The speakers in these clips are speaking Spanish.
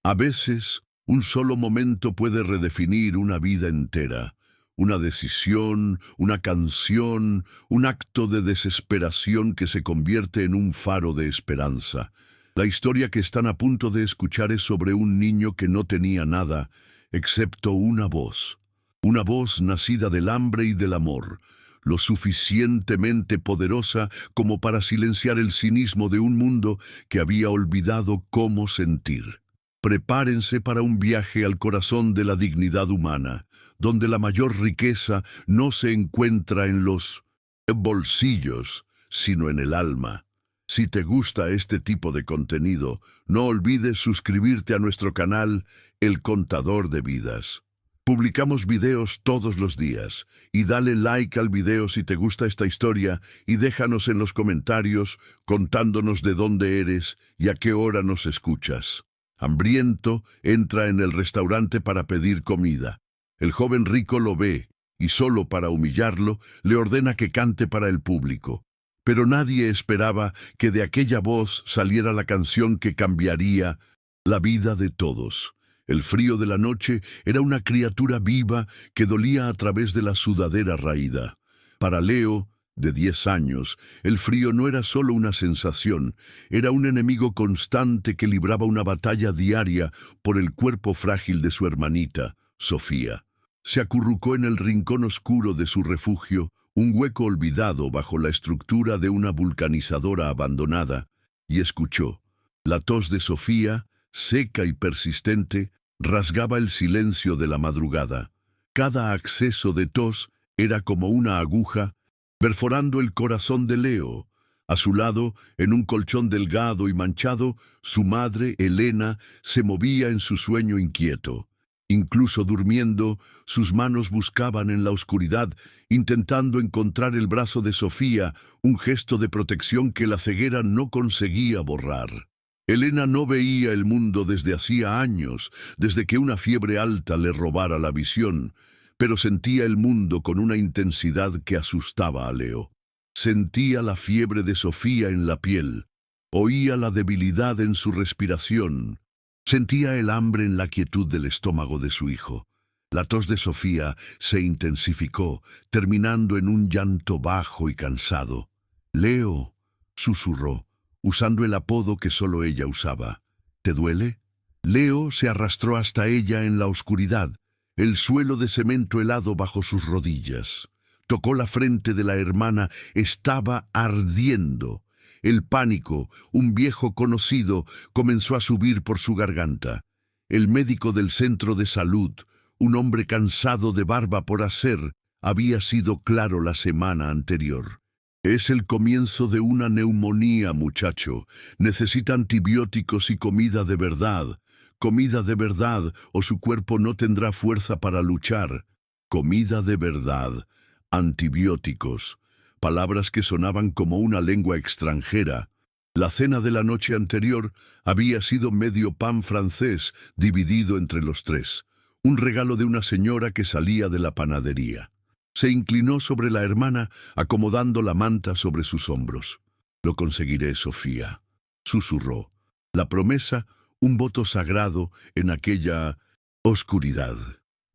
A veces, un solo momento puede redefinir una vida entera. Una decisión, una canción, un acto de desesperación que se convierte en un faro de esperanza. La historia que están a punto de escuchar es sobre un niño que no tenía nada, excepto una voz. Una voz nacida del hambre y del amor, lo suficientemente poderosa como para silenciar el cinismo de un mundo que había olvidado cómo sentir. Prepárense para un viaje al corazón de la dignidad humana, donde la mayor riqueza no se encuentra en los bolsillos, sino en el alma. Si te gusta este tipo de contenido, no olvides suscribirte a nuestro canal El Contador de Vidas. Publicamos videos todos los días, y dale like al video si te gusta esta historia y déjanos en los comentarios contándonos de dónde eres y a qué hora nos escuchas. Hambriento, entra en el restaurante para pedir comida. El joven rico lo ve, y solo para humillarlo, le ordena que cante para el público. Pero nadie esperaba que de aquella voz saliera la canción que cambiaría la vida de todos. El frío de la noche era una criatura viva que dolía a través de la sudadera raída. Para Leo, de 10 años, el frío no era solo una sensación, era un enemigo constante que libraba una batalla diaria por el cuerpo frágil de su hermanita, Sofía. Se acurrucó en el rincón oscuro de su refugio, un hueco olvidado bajo la estructura de una vulcanizadora abandonada, y escuchó. La tos de Sofía, seca y persistente, rasgaba el silencio de la madrugada. Cada acceso de tos era como una aguja, perforando el corazón de Leo. A su lado, en un colchón delgado y manchado, su madre, Elena, se movía en su sueño inquieto. Incluso durmiendo, sus manos buscaban en la oscuridad, intentando encontrar el brazo de Sofía, un gesto de protección que la ceguera no conseguía borrar. Elena no veía el mundo desde hacía años, desde que una fiebre alta le robara la visión, pero sentía el mundo con una intensidad que asustaba a Leo. Sentía la fiebre de Sofía en la piel, oía la debilidad en su respiración, sentía el hambre en la quietud del estómago de su hijo. La tos de Sofía se intensificó, terminando en un llanto bajo y cansado. «Leo», susurró, usando el apodo que solo ella usaba. «¿Te duele?» Leo se arrastró hasta ella en la oscuridad, el suelo de cemento helado bajo sus rodillas. Tocó la frente de la hermana, estaba ardiendo. El pánico, un viejo conocido, comenzó a subir por su garganta. El médico del centro de salud, un hombre cansado de barba por hacer, había sido claro la semana anterior. «Es el comienzo de una neumonía, muchacho. Necesita antibióticos y comida de verdad. Comida de verdad, o su cuerpo no tendrá fuerza para luchar. Comida de verdad. Antibióticos». Palabras que sonaban como una lengua extranjera. La cena de la noche anterior había sido medio pan francés dividido entre los tres, un regalo de una señora que salía de la panadería. Se inclinó sobre la hermana, acomodando la manta sobre sus hombros. «Lo conseguiré, Sofía», susurró. La promesa, un voto sagrado en aquella oscuridad.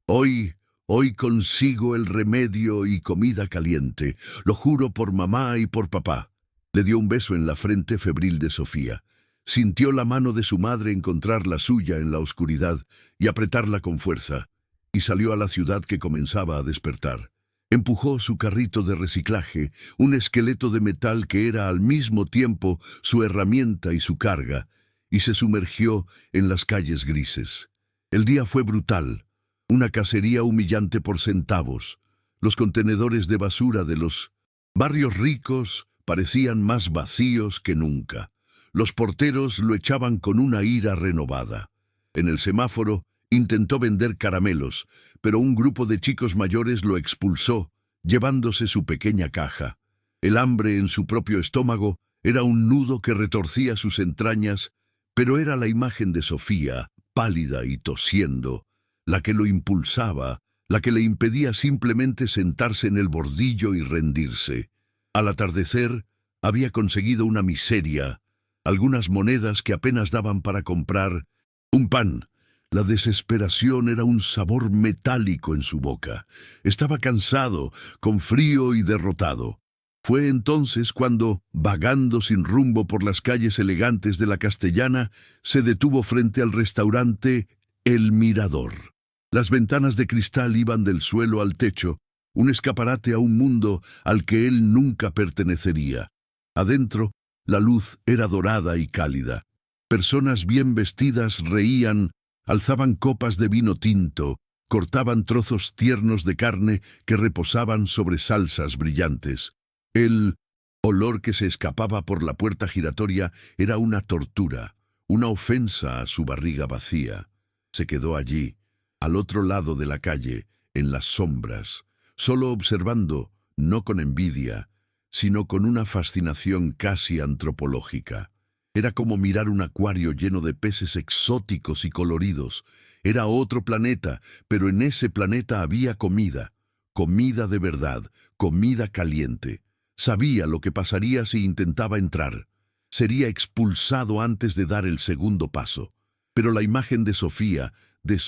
Hoy consigo el remedio y comida caliente. Lo juro por mamá y por papá». Le dio un beso en la frente febril de Sofía. Sintió la mano de su madre encontrar la suya en la oscuridad y apretarla con fuerza, y salió a la ciudad que comenzaba a despertar. Empujó su carrito de reciclaje, un esqueleto de metal que era al mismo tiempo su herramienta y su carga, y se sumergió en las calles grises. El día fue brutal. Una cacería humillante por centavos. Los contenedores de basura de los barrios ricos parecían más vacíos que nunca. Los porteros lo echaban con una ira renovada. En el semáforo intentó vender caramelos, pero un grupo de chicos mayores lo expulsó, llevándose su pequeña caja. El hambre en su propio estómago era un nudo que retorcía sus entrañas, pero era la imagen de Sofía, pálida y tosiendo, la que lo impulsaba, la que le impedía simplemente sentarse en el bordillo y rendirse. Al atardecer, había conseguido una miseria, algunas monedas que apenas daban para comprar Un pan. La desesperación era un sabor metálico en su boca. Estaba cansado, con frío y derrotado. Fue entonces cuando, vagando sin rumbo por las calles elegantes de la Castellana, se detuvo frente al restaurante El Mirador. Las ventanas de cristal iban del suelo al techo, un escaparate a un mundo al que él nunca pertenecería. Adentro, la luz era dorada y cálida. Personas bien vestidas reían, alzaban copas de vino tinto, cortaban trozos tiernos de carne que reposaban sobre salsas brillantes. El olor que se escapaba por la puerta giratoria era una tortura, una ofensa a su barriga vacía. Se quedó allí, al otro lado de la calle, en las sombras, solo observando, no con envidia, sino con una fascinación casi antropológica. Era como mirar un acuario lleno de peces exóticos y coloridos. Era otro planeta, pero en ese planeta había comida. Comida de verdad, comida caliente. Sabía lo que pasaría si intentaba entrar. Sería expulsado antes de dar el segundo paso. Pero la imagen de Sofía, de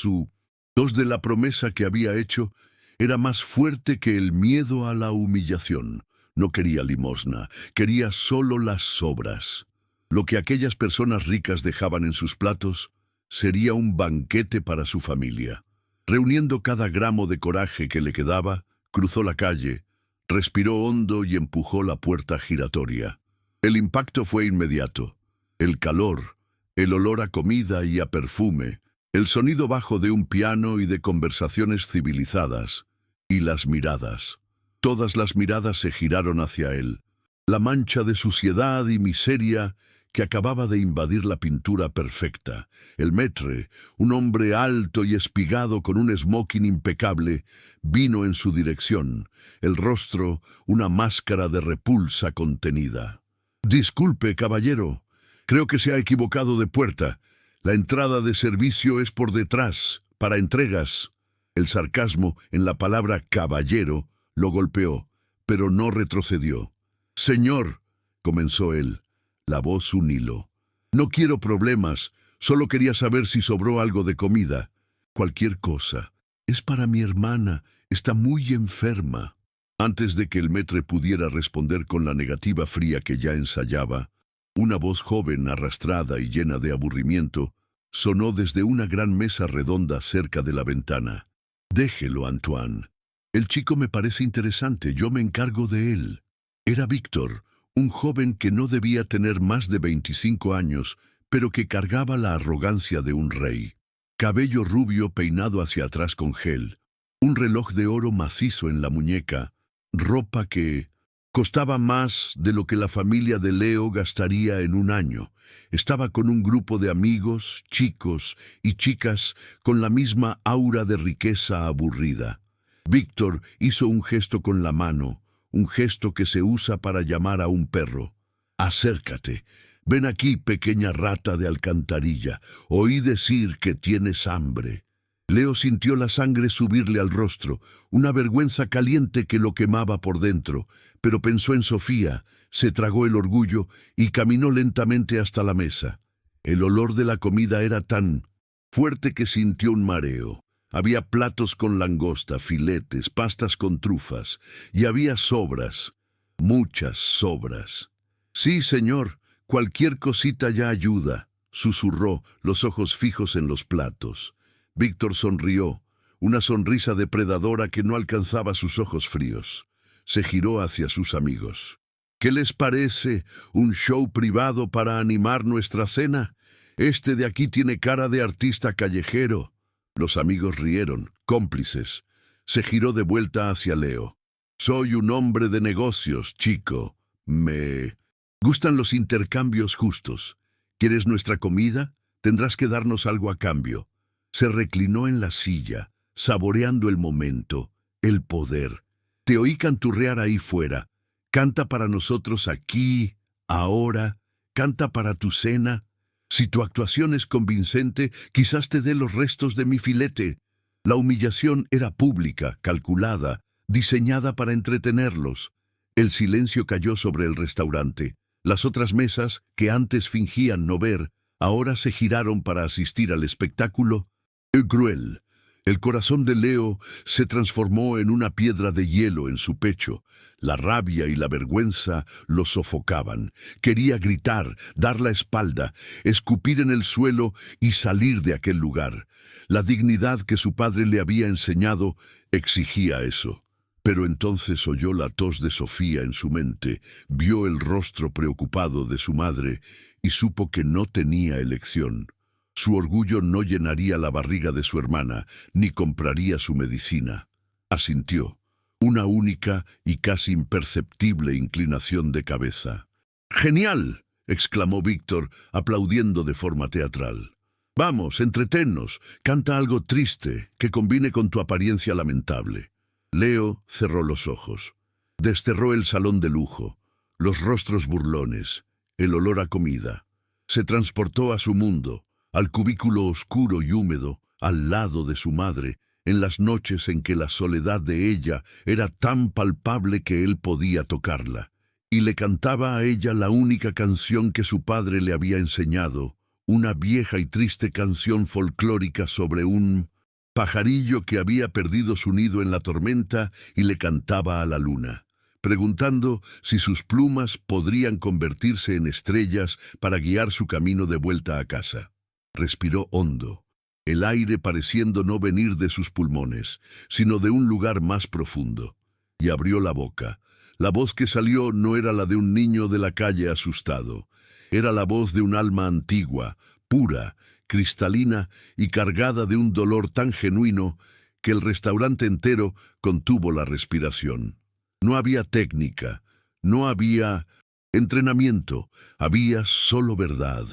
la promesa que había hecho, era más fuerte que el miedo a la humillación. No quería limosna, quería solo las sobras. Lo que aquellas personas ricas dejaban en sus platos sería un banquete para su familia. Reuniendo cada gramo de coraje que le quedaba, cruzó la calle, respiró hondo y empujó la puerta giratoria. El impacto fue inmediato. El calor, el olor a comida y a perfume, el sonido bajo de un piano y de conversaciones civilizadas, y las miradas. Todas las miradas se giraron hacia él. La mancha de suciedad y miseria que acababa de invadir la pintura perfecta. El maître, un hombre alto y espigado con un smoking impecable, vino en su dirección, el rostro una máscara de repulsa contenida. «Disculpe, caballero, creo que se ha equivocado de puerta. La entrada de servicio es por detrás, para entregas». El sarcasmo en la palabra caballero lo golpeó, pero no retrocedió. «Señor», comenzó él, la voz un hilo. «No quiero problemas, solo quería saber si sobró algo de comida. Cualquier cosa. Es para mi hermana, está muy enferma». Antes de que el maître pudiera responder con la negativa fría que ya ensayaba, una voz joven, arrastrada y llena de aburrimiento, sonó desde una gran mesa redonda cerca de la ventana. «Déjelo, Antoine. El chico me parece interesante, yo me encargo de él». Era Víctor, un joven que no debía tener más de 25 años, pero que cargaba la arrogancia de un rey. Cabello rubio peinado hacia atrás con gel, un reloj de oro macizo en la muñeca, ropa que costaba más de lo que la familia de Leo gastaría en un año. Estaba con un grupo de amigos, chicos y chicas con la misma aura de riqueza aburrida. Víctor hizo un gesto con la mano, un gesto que se usa para llamar a un perro. «Acércate. Ven aquí, pequeña rata de alcantarilla. Oí decir que tienes hambre». Leo sintió la sangre subirle al rostro, una vergüenza caliente que lo quemaba por dentro, pero pensó en Sofía, se tragó el orgullo y caminó lentamente hasta la mesa. El olor de la comida era tan fuerte que sintió un mareo. Había platos con langosta, filetes, pastas con trufas, y había sobras, muchas sobras. «Sí, señor, cualquier cosita ya ayuda», susurró, los ojos fijos en los platos. Víctor sonrió, una sonrisa depredadora que no alcanzaba sus ojos fríos. Se giró hacia sus amigos. «¿Qué les parece? ¿Un show privado para animar nuestra cena? Este de aquí tiene cara de artista callejero». Los amigos rieron, cómplices. Se giró de vuelta hacia Leo. «Soy un hombre de negocios, chico. Me gustan los intercambios justos. ¿Quieres nuestra comida? Tendrás que darnos algo a cambio». Se reclinó en la silla, saboreando el momento, el poder. «Te oí canturrear ahí fuera. Canta para nosotros aquí, ahora. Canta para tu cena. Si tu actuación es convincente, quizás te dé los restos de mi filete». La humillación era pública, calculada, diseñada para entretenerlos. El silencio cayó sobre el restaurante. Las otras mesas, que antes fingían no ver, Ahora se giraron para asistir al espectáculo. El cruel. El corazón de Leo se transformó en una piedra de hielo en su pecho. La rabia y la vergüenza lo sofocaban. Quería gritar, dar la espalda, escupir en el suelo y salir de aquel lugar. La dignidad que su padre le había enseñado exigía eso. Pero entonces oyó la tos de Sofía en su mente, vio el rostro preocupado de su madre y supo que no tenía elección. Su orgullo no llenaría la barriga de su hermana, ni compraría su medicina. Asintió. Una única y casi imperceptible inclinación de cabeza. ¡Genial!, exclamó Víctor, aplaudiendo de forma teatral. Vamos, entretennos, canta algo triste que combine con tu apariencia lamentable. Leo cerró los ojos. Desterró el salón de lujo, los rostros burlones, el olor a comida. Se transportó a su mundo, al cubículo oscuro y húmedo, al lado de su madre, en las noches en que la soledad de ella era tan palpable que él podía tocarla, y le cantaba a ella la única canción que su padre le había enseñado, una vieja y triste canción folclórica sobre un pajarillo que había perdido su nido en la tormenta y le cantaba a la luna, preguntando si sus plumas podrían convertirse en estrellas para guiar su camino de vuelta a casa. Respiró hondo, el aire pareciendo no venir de sus pulmones, sino de un lugar más profundo, y abrió la boca. La voz que salió no era la de un niño de la calle asustado, era la voz de un alma antigua, pura, cristalina y cargada de un dolor tan genuino que el restaurante entero contuvo la respiración. No había técnica, no había entrenamiento, había solo verdad.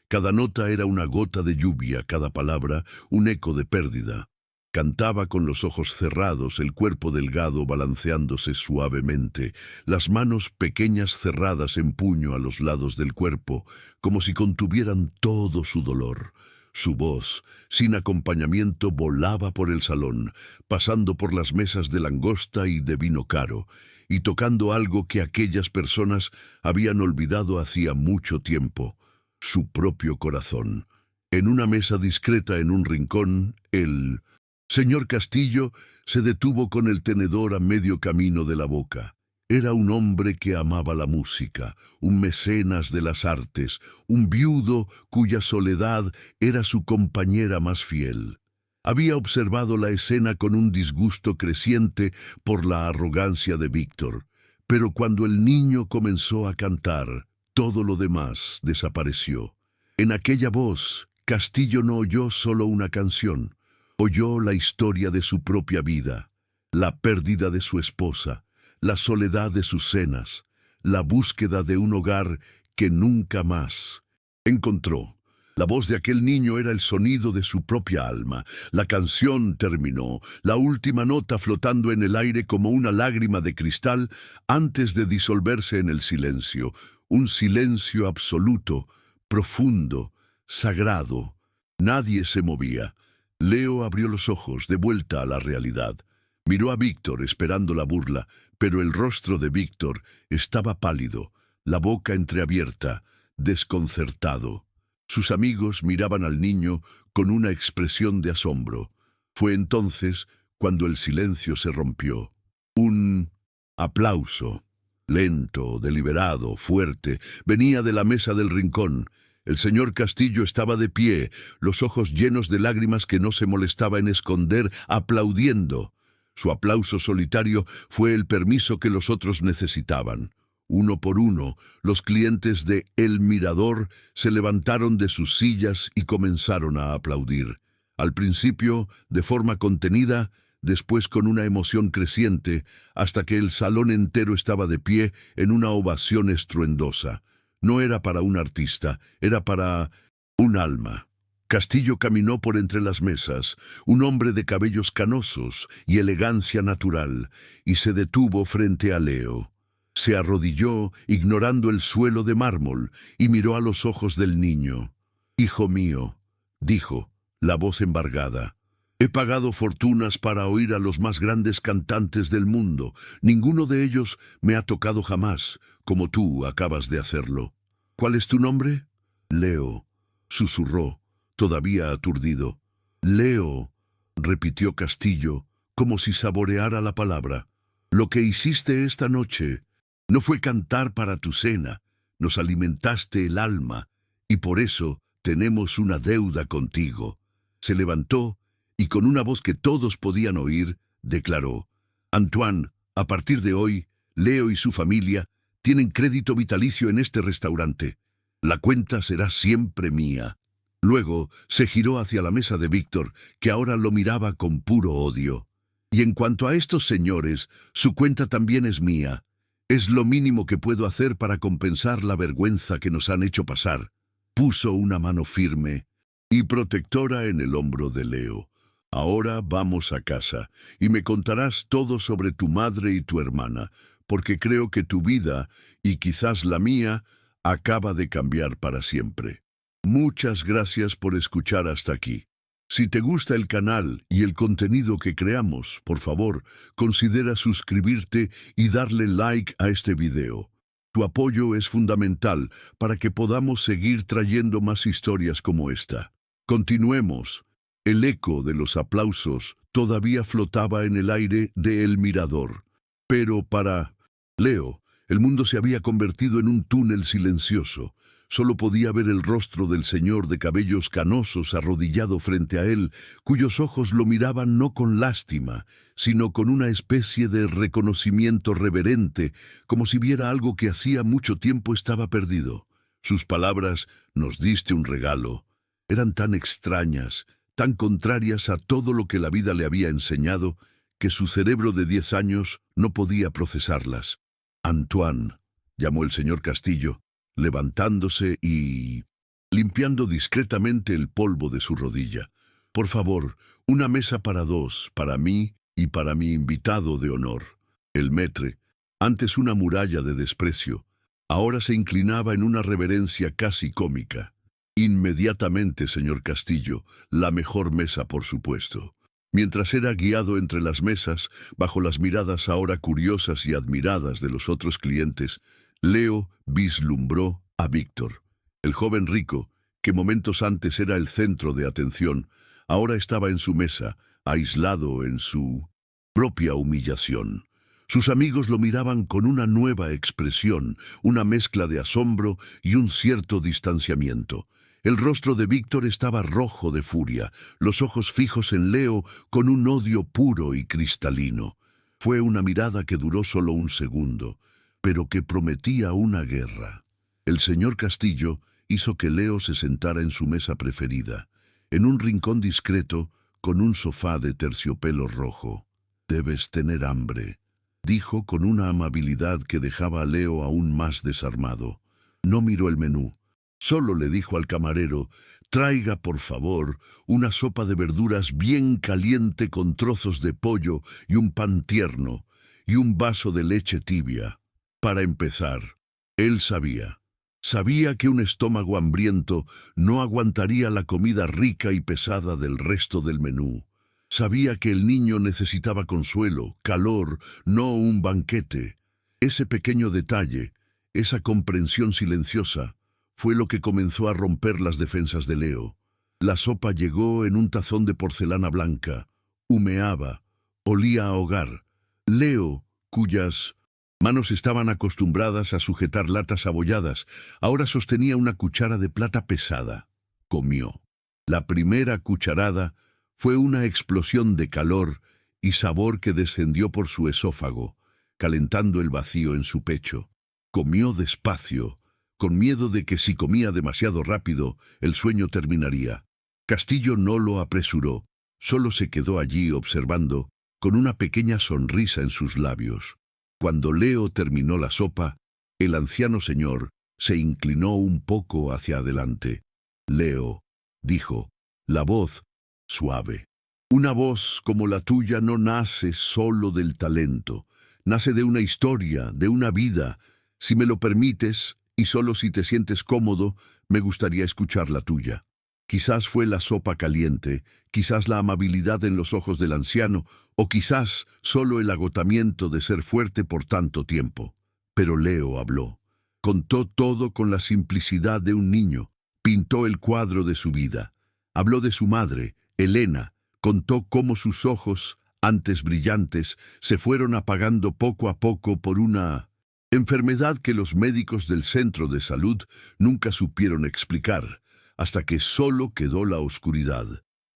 Cada nota era una gota de lluvia, cada palabra un eco de pérdida. Cantaba con los ojos cerrados, el cuerpo delgado balanceándose suavemente, las manos pequeñas cerradas en puño a los lados del cuerpo, como si contuvieran todo su dolor. Su voz, sin acompañamiento, volaba por el salón, pasando por las mesas de langosta y de vino caro, y tocando algo que aquellas personas habían olvidado hacía mucho tiempo. Su propio corazón. En una mesa discreta en un rincón, el señor Castillo se detuvo con el tenedor a medio camino de la boca. Era un hombre que amaba la música, un mecenas de las artes, un viudo cuya soledad era su compañera más fiel. Había observado la escena con un disgusto creciente por la arrogancia de Víctor, pero cuando el niño comenzó a cantar, todo lo demás desapareció. En aquella voz, Castillo no oyó solo una canción, oyó la historia de su propia vida, la pérdida de su esposa, la soledad de sus cenas, la búsqueda de un hogar que nunca más encontró. La voz de aquel niño era el sonido de su propia alma. La canción terminó, la última nota flotando en el aire como una lágrima de cristal antes de disolverse en el silencio. Un silencio absoluto, profundo, sagrado. Nadie se movía. Leo abrió los ojos, de vuelta a la realidad. Miró a Víctor esperando la burla, pero el rostro de Víctor estaba pálido, la boca entreabierta, desconcertado. Sus amigos miraban al niño con una expresión de asombro. Fue entonces cuando el silencio se rompió. Un aplauso, lento, deliberado, fuerte, venía de la mesa del rincón. El señor Castillo estaba de pie, los ojos llenos de lágrimas que no se molestaba en esconder, aplaudiendo. Su aplauso solitario fue el permiso que los otros necesitaban. Uno por uno, los clientes de El Mirador se levantaron de sus sillas y comenzaron a aplaudir. Al principio, de forma contenida, después con una emoción creciente, hasta que el salón entero estaba de pie en una ovación estruendosa. No era para un artista, era para un alma. Castillo caminó por entre las mesas, un hombre de cabellos canosos y elegancia natural, y se detuvo frente a Leo. Se arrodilló, ignorando el suelo de mármol, y miró a los ojos del niño. «Hijo mío», dijo, la voz embargada, «he pagado fortunas para oír a los más grandes cantantes del mundo. Ninguno de ellos me ha tocado jamás, como tú acabas de hacerlo. ¿Cuál es tu nombre?» «Leo». susurró, todavía aturdido. Leo, repitió Castillo, como si saboreara la palabra. Lo que hiciste esta noche no fue cantar para tu cena, nos alimentaste el alma, y por eso tenemos una deuda contigo. Se levantó y con una voz que todos podían oír, declaró: Antoine, a partir de hoy, Leo y su familia tienen crédito vitalicio en este restaurante. La cuenta será siempre mía. Luego se giró hacia la mesa de Víctor, que ahora lo miraba con puro odio. Y en cuanto a estos señores, su cuenta también es mía. Es lo mínimo que puedo hacer para compensar la vergüenza que nos han hecho pasar. Puso una mano firme y protectora en el hombro de Leo. Ahora vamos a casa y me contarás todo sobre tu madre y tu hermana, porque creo que tu vida, y quizás la mía, acaba de cambiar para siempre. Muchas gracias por escuchar hasta aquí. Si te gusta el canal y el contenido que creamos, por favor, considera suscribirte y darle like a este video. Tu apoyo es fundamental para que podamos seguir trayendo más historias como esta. Continuemos. El eco de los aplausos todavía flotaba en el aire de El Mirador. Pero para Leo, el mundo se había convertido en un túnel silencioso. Solo podía ver el rostro del señor de cabellos canosos arrodillado frente a él, cuyos ojos lo miraban no con lástima, sino con una especie de reconocimiento reverente, como si viera algo que hacía mucho tiempo estaba perdido. Sus palabras, «nos diste un regalo», eran tan extrañas, tan contrarias a todo lo que la vida le había enseñado, que su cerebro de 10 años no podía procesarlas. «Antoine», llamó el señor Castillo, levantándose y limpiando discretamente el polvo de su rodilla. «Por favor, una mesa para dos, para mí y para mi invitado de honor». El maître, antes una muralla de desprecio, ahora se inclinaba en una reverencia casi cómica. «Inmediatamente, señor Castillo, la mejor mesa, por supuesto». Mientras era guiado entre las mesas, bajo las miradas ahora curiosas y admiradas de los otros clientes, Leo vislumbró a Víctor. El joven rico, que momentos antes era el centro de atención, ahora estaba en su mesa, aislado en su propia humillación. Sus amigos lo miraban con una nueva expresión, una mezcla de asombro y un cierto distanciamiento. El rostro de Víctor estaba rojo de furia, los ojos fijos en Leo con un odio puro y cristalino. Fue una mirada que duró solo un segundo, pero que prometía una guerra. El señor Castillo hizo que Leo se sentara en su mesa preferida, en un rincón discreto con un sofá de terciopelo rojo. «Debes tener hambre», dijo con una amabilidad que dejaba a Leo aún más desarmado. No miró el menú. Solo le dijo al camarero: «Traiga, por favor, una sopa de verduras bien caliente con trozos de pollo y un pan tierno, y un vaso de leche tibia». Para empezar, él sabía que un estómago hambriento no aguantaría la comida rica y pesada del resto del menú. Sabía que el niño necesitaba consuelo, calor, no un banquete. Ese pequeño detalle, esa comprensión silenciosa, fue lo que comenzó a romper las defensas de Leo. La sopa llegó en un tazón de porcelana blanca, humeaba, olía a hogar. Leo, cuyas manos estaban acostumbradas a sujetar latas abolladas, ahora sostenía una cuchara de plata pesada. Comió. La primera cucharada fue una explosión de calor y sabor que descendió por su esófago, calentando el vacío en su pecho. Comió despacio, con miedo de que si comía demasiado rápido, el sueño terminaría. Castillo no lo apresuró, solo se quedó allí observando, con una pequeña sonrisa en sus labios. Cuando Leo terminó la sopa, el anciano señor se inclinó un poco hacia adelante. «Leo», dijo, la voz suave. «Una voz como la tuya no nace solo del talento, nace de una historia, de una vida. Si me lo permites, y solo si te sientes cómodo, me gustaría escuchar la tuya». Quizás fue la sopa caliente, quizás la amabilidad en los ojos del anciano, o quizás solo el agotamiento de ser fuerte por tanto tiempo. Pero Leo habló. Contó todo con la simplicidad de un niño. Pintó el cuadro de su vida. Habló de su madre, Elena. Contó cómo sus ojos, antes brillantes, se fueron apagando poco a poco por una enfermedad que los médicos del centro de salud nunca supieron explicar, hasta que solo quedó la oscuridad.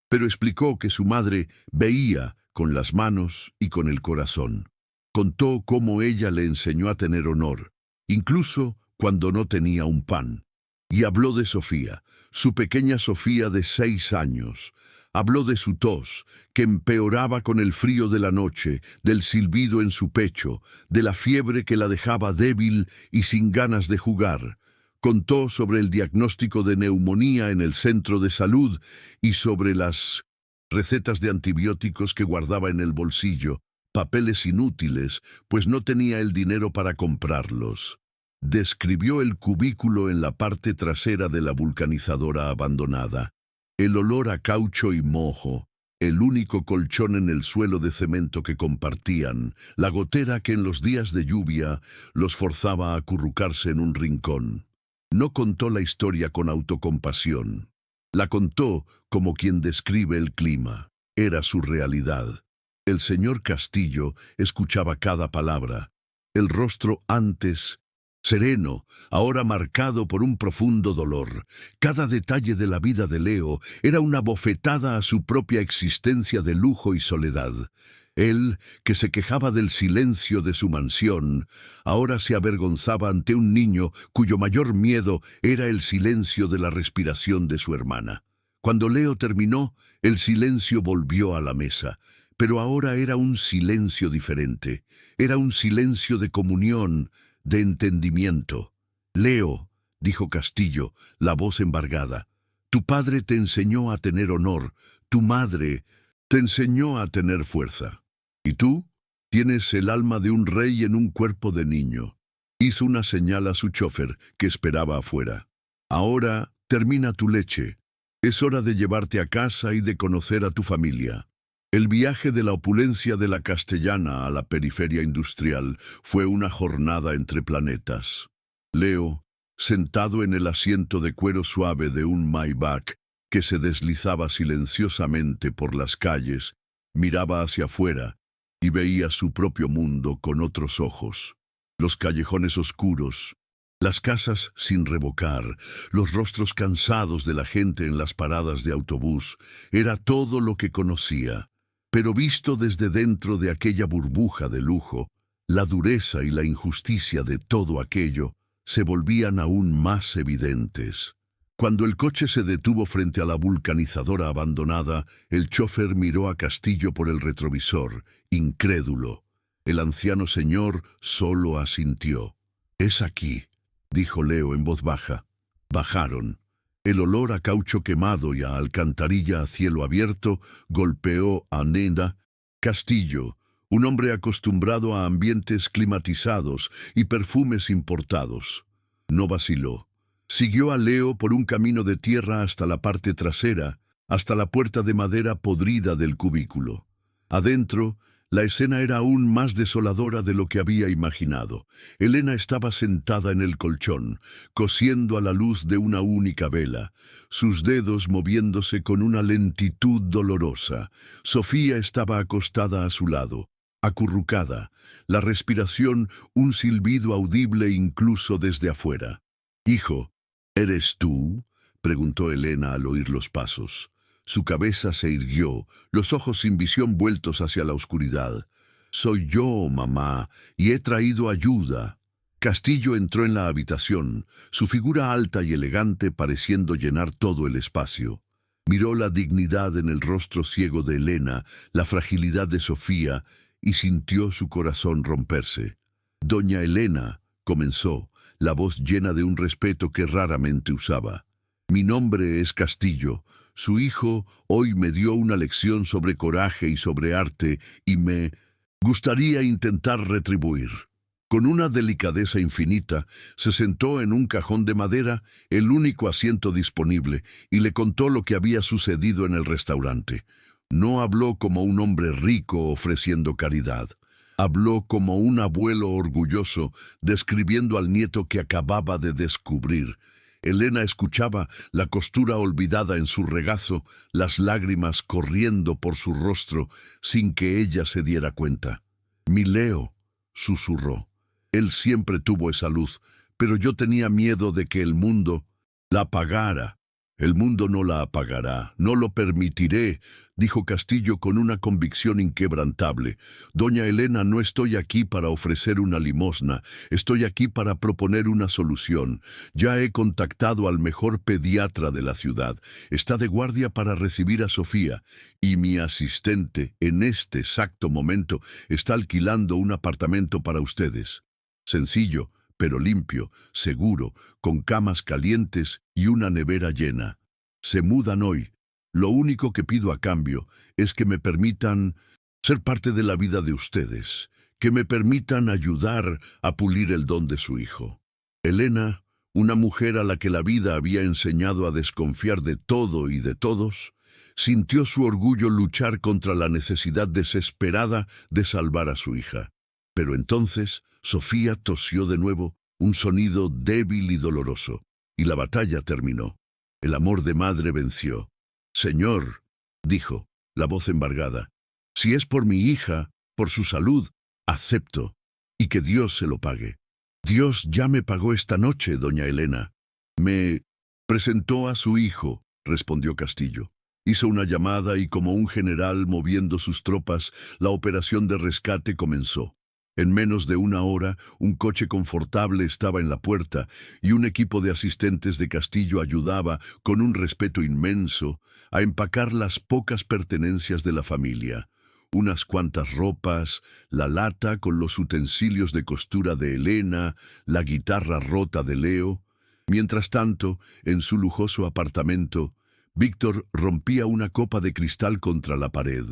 Pero explicó que su madre veía con las manos y con el corazón. Contó cómo ella le enseñó a tener honor, incluso cuando no tenía un pan. Y habló de Sofía, su pequeña Sofía de 6 años. Habló de su tos, que empeoraba con el frío de la noche, del silbido en su pecho, de la fiebre que la dejaba débil y sin ganas de jugar. Contó sobre el diagnóstico de neumonía en el centro de salud y sobre las recetas de antibióticos que guardaba en el bolsillo, papeles inútiles, pues no tenía el dinero para comprarlos. Describió el cubículo en la parte trasera de la vulcanizadora abandonada. El olor a caucho y moho, el único colchón en el suelo de cemento que compartían, la gotera que en los días de lluvia los forzaba a acurrucarse en un rincón. No contó la historia con autocompasión. La contó como quien describe el clima. Era su realidad. El señor Castillo escuchaba cada palabra. El rostro antes sereno, ahora marcado por un profundo dolor. Cada detalle de la vida de Leo era una bofetada a su propia existencia de lujo y soledad. Él, que se quejaba del silencio de su mansión, ahora se avergonzaba ante un niño cuyo mayor miedo era el silencio de la respiración de su hermana. Cuando Leo terminó, el silencio volvió a la mesa, pero ahora era un silencio diferente. Era un silencio de comunión, de entendimiento. Leo, dijo Castillo, la voz embargada, tu padre te enseñó a tener honor, tu madre te enseñó a tener fuerza. ¿Y tú? Tienes el alma de un rey en un cuerpo de niño. Hizo una señal a su chofer, que esperaba afuera. Ahora termina tu leche. Es hora de llevarte a casa y de conocer a tu familia. El viaje de la opulencia de la Castellana a la periferia industrial fue una jornada entre planetas. Leo, sentado en el asiento de cuero suave de un Maybach que se deslizaba silenciosamente por las calles, miraba hacia afuera y veía su propio mundo con otros ojos. Los callejones oscuros, las casas sin revocar, los rostros cansados de la gente en las paradas de autobús, era todo lo que conocía. Pero visto desde dentro de aquella burbuja de lujo, la dureza y la injusticia de todo aquello se volvían aún más evidentes. Cuando el coche se detuvo frente a la vulcanizadora abandonada, el chofer miró a Castillo por el retrovisor, incrédulo. El anciano señor solo asintió. «Es aquí», dijo Leo en voz baja. Bajaron. El olor a caucho quemado y a alcantarilla a cielo abierto golpeó a Nena. Castillo, un hombre acostumbrado a ambientes climatizados y perfumes importados. No vaciló. Siguió a Leo por un camino de tierra hasta la parte trasera, hasta la puerta de madera podrida del cubículo. Adentro, la escena era aún más desoladora de lo que había imaginado. Elena estaba sentada en el colchón, cosiendo a la luz de una única vela, sus dedos moviéndose con una lentitud dolorosa. Sofía estaba acostada a su lado, acurrucada, la respiración un silbido audible incluso desde afuera. «Hijo, ¿eres tú?», preguntó Elena al oír los pasos. Su cabeza se irguió, los ojos sin visión vueltos hacia la oscuridad. «Soy yo, mamá, y he traído ayuda». Castillo entró en la habitación, su figura alta y elegante pareciendo llenar todo el espacio. Miró la dignidad en el rostro ciego de Elena, la fragilidad de Sofía, y sintió su corazón romperse. «Doña Elena», comenzó, la voz llena de un respeto que raramente usaba. «Mi nombre es Castillo. Su hijo hoy me dio una lección sobre coraje y sobre arte y me gustaría intentar retribuir». Con una delicadeza infinita, se sentó en un cajón de madera, el único asiento disponible, y le contó lo que había sucedido en el restaurante. No habló como un hombre rico ofreciendo caridad. Habló como un abuelo orgulloso, describiendo al nieto que acababa de descubrir. Elena escuchaba la costura olvidada en su regazo, las lágrimas corriendo por su rostro sin que ella se diera cuenta. «Mi Leo», susurró. «Él siempre tuvo esa luz, pero yo tenía miedo de que el mundo la apagara». «El mundo no la apagará, no lo permitiré», dijo Castillo con una convicción inquebrantable. «Doña Elena, no estoy aquí para ofrecer una limosna, estoy aquí para proponer una solución. Ya he contactado al mejor pediatra de la ciudad, está de guardia para recibir a Sofía, y mi asistente, en este exacto momento, está alquilando un apartamento para ustedes. Sencillo, pero limpio, seguro, con camas calientes y una nevera llena. Se mudan hoy. Lo único que pido a cambio es que me permitan ser parte de la vida de ustedes, que me permitan ayudar a pulir el don de su hijo». Elena, una mujer a la que la vida había enseñado a desconfiar de todo y de todos, sintió su orgullo luchar contra la necesidad desesperada de salvar a su hija. Pero entonces Sofía tosió de nuevo, un sonido débil y doloroso, y la batalla terminó. El amor de madre venció. «Señor», dijo, la voz embargada, «si es por mi hija, por su salud, acepto, y que Dios se lo pague». «Dios ya me pagó esta noche, doña Elena». «Me presentó a su hijo», respondió Castillo. Hizo una llamada y como un general moviendo sus tropas, la operación de rescate comenzó. En menos de una hora, un coche confortable estaba en la puerta y un equipo de asistentes de Castillo ayudaba, con un respeto inmenso, a empacar las pocas pertenencias de la familia. Unas cuantas ropas, la lata con los utensilios de costura de Elena, la guitarra rota de Leo. Mientras tanto, en su lujoso apartamento, Víctor rompía una copa de cristal contra la pared,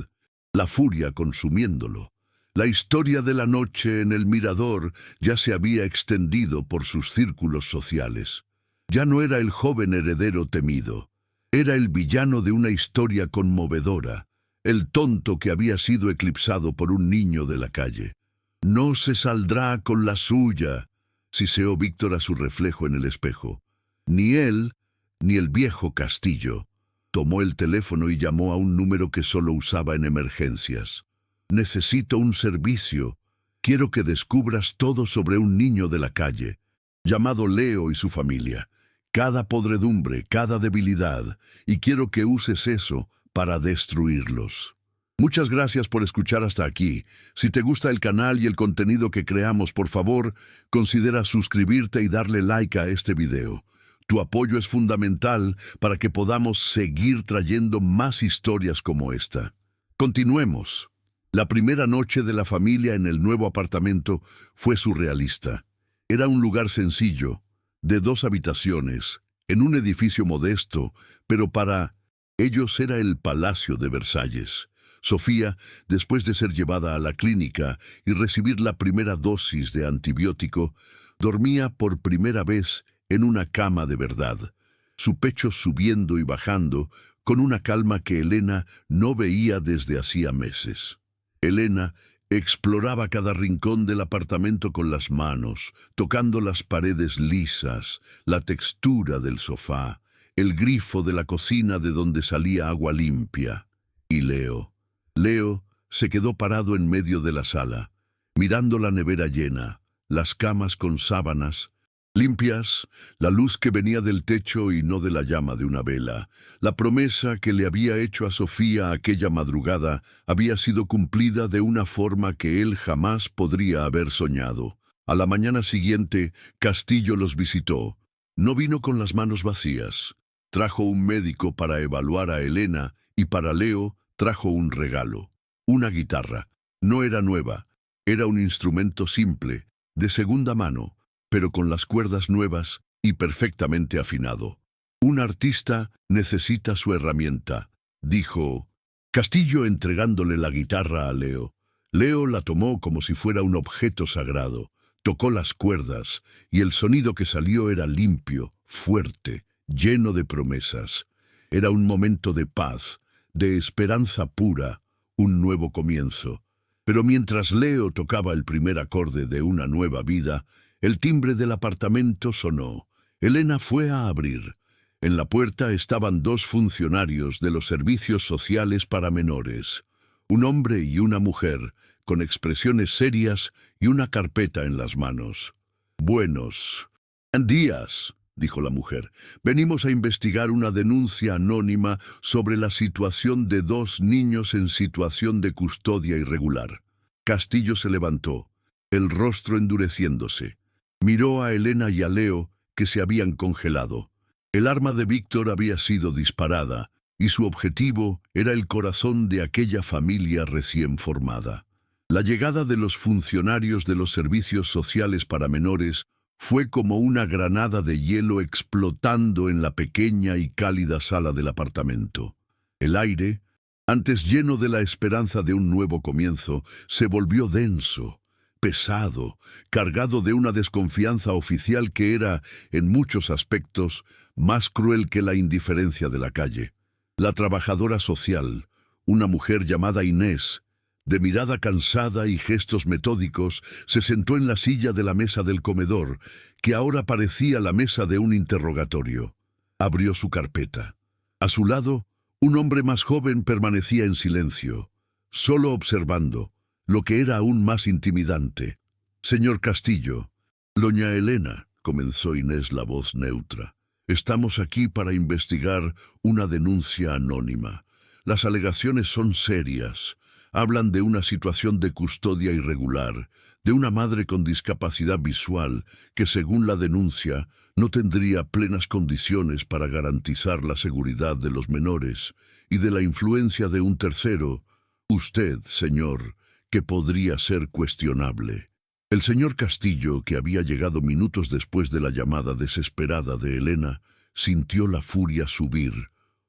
la furia consumiéndolo. La historia de la noche en el mirador ya se había extendido por sus círculos sociales. Ya no era el joven heredero temido. Era el villano de una historia conmovedora, el tonto que había sido eclipsado por un niño de la calle. «No se saldrá con la suya», siseó Víctor a su reflejo en el espejo. Ni él, ni el viejo Castillo. Tomó el teléfono y llamó a un número que solo usaba en emergencias. «Necesito un servicio. Quiero que descubras todo sobre un niño de la calle, llamado Leo y su familia. Cada podredumbre, cada debilidad, y quiero que uses eso para destruirlos». Muchas gracias por escuchar hasta aquí. Si te gusta el canal y el contenido que creamos, por favor, considera suscribirte y darle like a este video. Tu apoyo es fundamental para que podamos seguir trayendo más historias como esta. Continuemos. La primera noche de la familia en el nuevo apartamento fue surrealista. Era un lugar sencillo, de 2 habitaciones, en un edificio modesto, pero para ellos era el Palacio de Versalles. Sofía, después de ser llevada a la clínica y recibir la primera dosis de antibiótico, dormía por primera vez en una cama de verdad, su pecho subiendo y bajando con una calma que Elena no veía desde hacía meses. Elena exploraba cada rincón del apartamento con las manos, tocando las paredes lisas, la textura del sofá, el grifo de la cocina de donde salía agua limpia. Y Leo se quedó parado en medio de la sala, mirando la nevera llena, las camas con sábanas limpias, la luz que venía del techo y no de la llama de una vela. La promesa que le había hecho a Sofía aquella madrugada había sido cumplida de una forma que él jamás podría haber soñado. A la mañana siguiente, Castillo los visitó. No vino con las manos vacías. Trajo un médico para evaluar a Elena y para Leo trajo un regalo, una guitarra. No era nueva, era un instrumento simple, de segunda mano, pero con las cuerdas nuevas y perfectamente afinado. «Un artista necesita su herramienta», dijo Castillo entregándole la guitarra a Leo. Leo la tomó como si fuera un objeto sagrado, tocó las cuerdas y el sonido que salió era limpio, fuerte, lleno de promesas. Era un momento de paz, de esperanza pura, un nuevo comienzo. Pero mientras Leo tocaba el primer acorde de una nueva vida, el timbre del apartamento sonó. Elena fue a abrir. En la puerta estaban dos funcionarios de los servicios sociales para menores, un hombre y una mujer, con expresiones serias y una carpeta en las manos. «Buenos días», dijo la mujer. «Venimos a investigar una denuncia anónima sobre la situación de dos niños en situación de custodia irregular». Castillo se levantó, el rostro endureciéndose. Miró a Elena y a Leo, que se habían congelado. El arma de Víctor había sido disparada, y su objetivo era el corazón de aquella familia recién formada. La llegada de los funcionarios de los servicios sociales para menores fue como una granada de hielo explotando en la pequeña y cálida sala del apartamento. El aire, antes lleno de la esperanza de un nuevo comienzo, se volvió denso, pesado, cargado de una desconfianza oficial que era, en muchos aspectos, más cruel que la indiferencia de la calle. La trabajadora social, una mujer llamada Inés, de mirada cansada y gestos metódicos, se sentó en la silla de la mesa del comedor, que ahora parecía la mesa de un interrogatorio. Abrió su carpeta. A su lado, un hombre más joven permanecía en silencio, solo observando, lo que era aún más intimidante. «Señor Castillo». «Doña Elena», comenzó Inés, la voz neutra. «Estamos aquí para investigar una denuncia anónima. Las alegaciones son serias. Hablan de una situación de custodia irregular, de una madre con discapacidad visual que, según la denuncia, no tendría plenas condiciones para garantizar la seguridad de los menores, y de la influencia de un tercero, usted, señor, que podría ser cuestionable». El señor Castillo, que había llegado minutos después de la llamada desesperada de Elena, sintió la furia subir,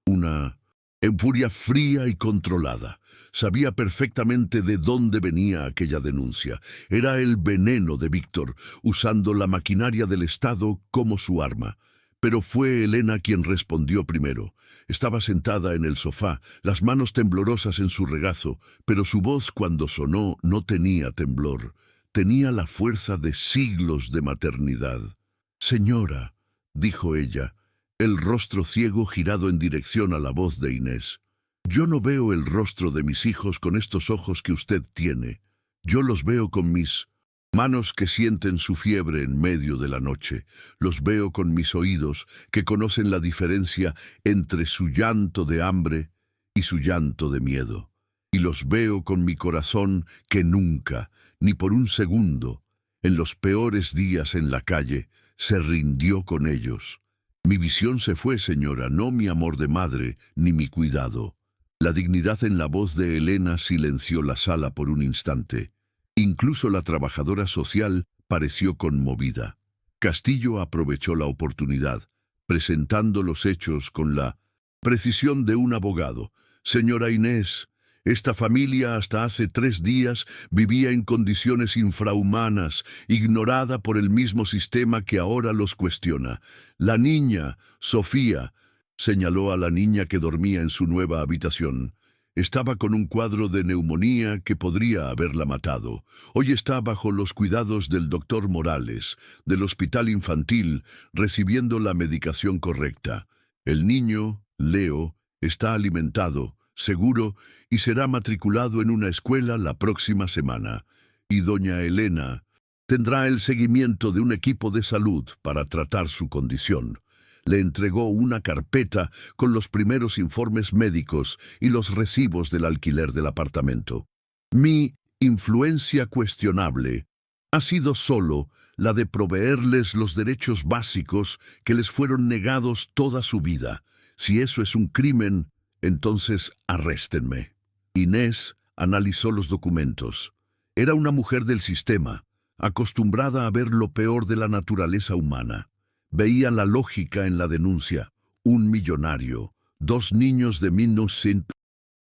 una furia fría y controlada. Sabía perfectamente de dónde venía aquella denuncia. Era el veneno de Víctor, usando la maquinaria del Estado como su arma. Pero fue Elena quien respondió primero. Estaba sentada en el sofá, las manos temblorosas en su regazo, pero su voz cuando sonó no tenía temblor. Tenía la fuerza de siglos de maternidad. «Señora», dijo ella, el rostro ciego girado en dirección a la voz de Inés. «Yo no veo el rostro de mis hijos con estos ojos que usted tiene. Yo los veo con mis manos que sienten su fiebre en medio de la noche. Los veo con mis oídos que conocen la diferencia entre su llanto de hambre y su llanto de miedo. Y los veo con mi corazón que nunca, ni por un segundo, en los peores días en la calle, se rindió con ellos. Mi visión se fue, señora, no mi amor de madre, ni mi cuidado». La dignidad en la voz de Elena silenció la sala por un instante. Incluso la trabajadora social pareció conmovida. Castillo aprovechó la oportunidad, presentando los hechos con la precisión de un abogado. «Señora Inés, esta familia hasta hace 3 días vivía en condiciones infrahumanas, ignorada por el mismo sistema que ahora los cuestiona. La niña, Sofía», señaló a la niña que dormía en su nueva habitación, «estaba con un cuadro de neumonía que podría haberla matado. Hoy está bajo los cuidados del doctor Morales, del hospital infantil, recibiendo la medicación correcta. El niño, Leo, está alimentado, seguro, y será matriculado en una escuela la próxima semana. Y doña Elena tendrá el seguimiento de un equipo de salud para tratar su condición». Le entregó una carpeta con los primeros informes médicos y los recibos del alquiler del apartamento. «Mi influencia cuestionable ha sido solo la de proveerles los derechos básicos que les fueron negados toda su vida. Si eso es un crimen, entonces arréstenme». Inés analizó los documentos. Era una mujer del sistema, acostumbrada a ver lo peor de la naturaleza humana. Veía la lógica en la denuncia. Un millonario, 2 niños de 1900,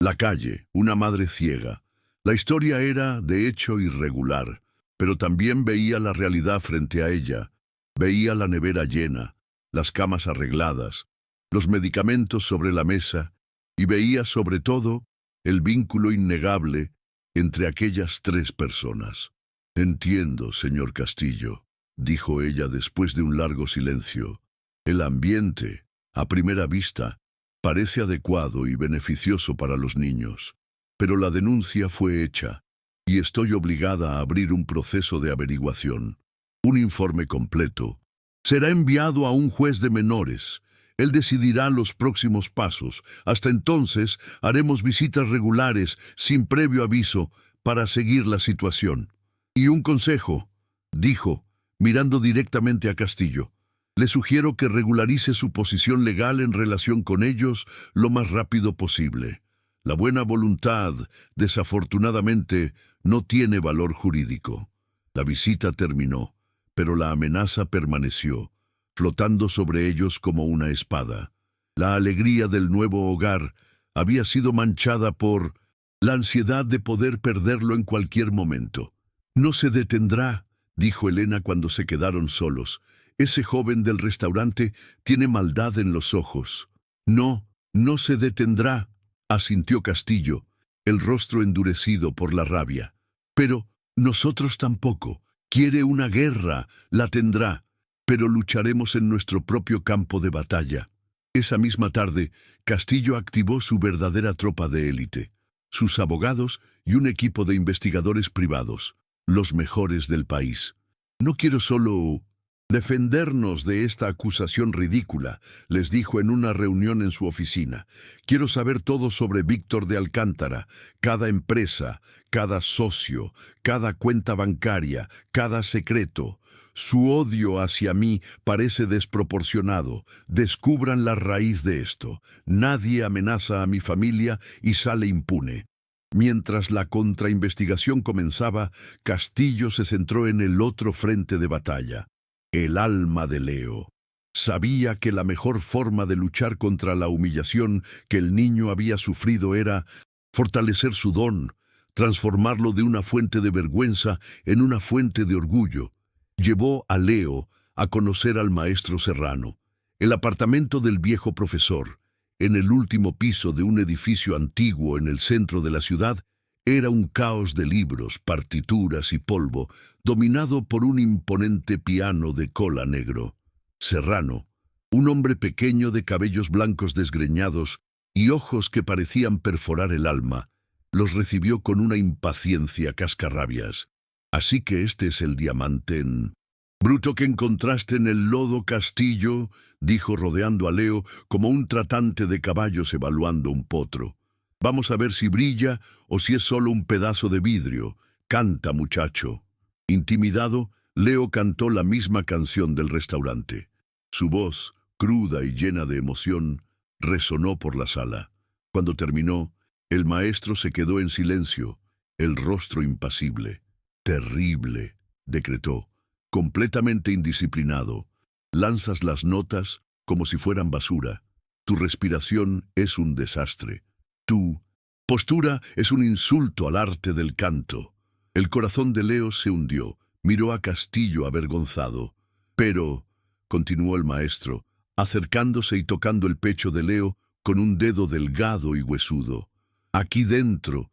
la calle, una madre ciega. La historia era, de hecho, irregular, pero también veía la realidad frente a ella. Veía la nevera llena, las camas arregladas, los medicamentos sobre la mesa, y veía sobre todo el vínculo innegable entre aquellas 3 personas. «Entiendo, señor Castillo», dijo ella después de un largo silencio. El ambiente, a primera vista, parece adecuado y beneficioso para los niños, pero la denuncia fue hecha y estoy obligada a abrir un proceso de averiguación. Un informe completo será enviado a un juez de menores. Él decidirá los próximos pasos. Hasta entonces haremos visitas regulares sin previo aviso para seguir la situación. Y un consejo, dijo, mirando directamente a Castillo. Le sugiero que regularice su posición legal en relación con ellos lo más rápido posible. La buena voluntad, desafortunadamente, no tiene valor jurídico. La visita terminó, pero la amenaza permaneció, flotando sobre ellos como una espada. La alegría del nuevo hogar había sido manchada por la ansiedad de poder perderlo en cualquier momento. No se detendrá, dijo Elena cuando se quedaron solos. Ese joven del restaurante tiene maldad en los ojos. No, no se detendrá, asintió Castillo, el rostro endurecido por la rabia. Pero nosotros tampoco. Quiere una guerra, la tendrá, pero lucharemos en nuestro propio campo de batalla. Esa misma tarde, Castillo activó su verdadera tropa de élite, sus abogados y un equipo de investigadores privados, los mejores del país. No quiero solo defendernos de esta acusación ridícula, les dijo en una reunión en su oficina. Quiero saber todo sobre Víctor de Alcántara, cada empresa, cada socio, cada cuenta bancaria, cada secreto. Su odio hacia mí parece desproporcionado. Descubran la raíz de esto. Nadie amenaza a mi familia y sale impune. Mientras la contrainvestigación comenzaba, Castillo se centró en el otro frente de batalla. El alma de Leo. Sabía que la mejor forma de luchar contra la humillación que el niño había sufrido era fortalecer su don, transformarlo de una fuente de vergüenza en una fuente de orgullo. Llevó a Leo a conocer al maestro Serrano, el apartamento del viejo profesor, en el último piso de un edificio antiguo en el centro de la ciudad. Era un caos de libros, partituras y polvo, dominado por un imponente piano de cola negro. Serrano, un hombre pequeño de cabellos blancos desgreñados y ojos que parecían perforar el alma, los recibió con una impaciencia cascarrabias. Así que este es el diamante en bruto que encontraste en el lodo, Castillo, dijo rodeando a Leo como un tratante de caballos evaluando un potro. Vamos a ver si brilla o si es solo un pedazo de vidrio. Canta, muchacho. Intimidado, Leo cantó la misma canción del restaurante. Su voz, cruda y llena de emoción, resonó por la sala. Cuando terminó, el maestro se quedó en silencio, el rostro impasible. Terrible, decretó, completamente indisciplinado. Lanzas las notas como si fueran basura. Tu respiración es un desastre. Tu postura es un insulto al arte del canto. El corazón de Leo se hundió. Miró a Castillo avergonzado. Pero, continuó el maestro, acercándose y tocando el pecho de Leo con un dedo delgado y huesudo. Aquí dentro,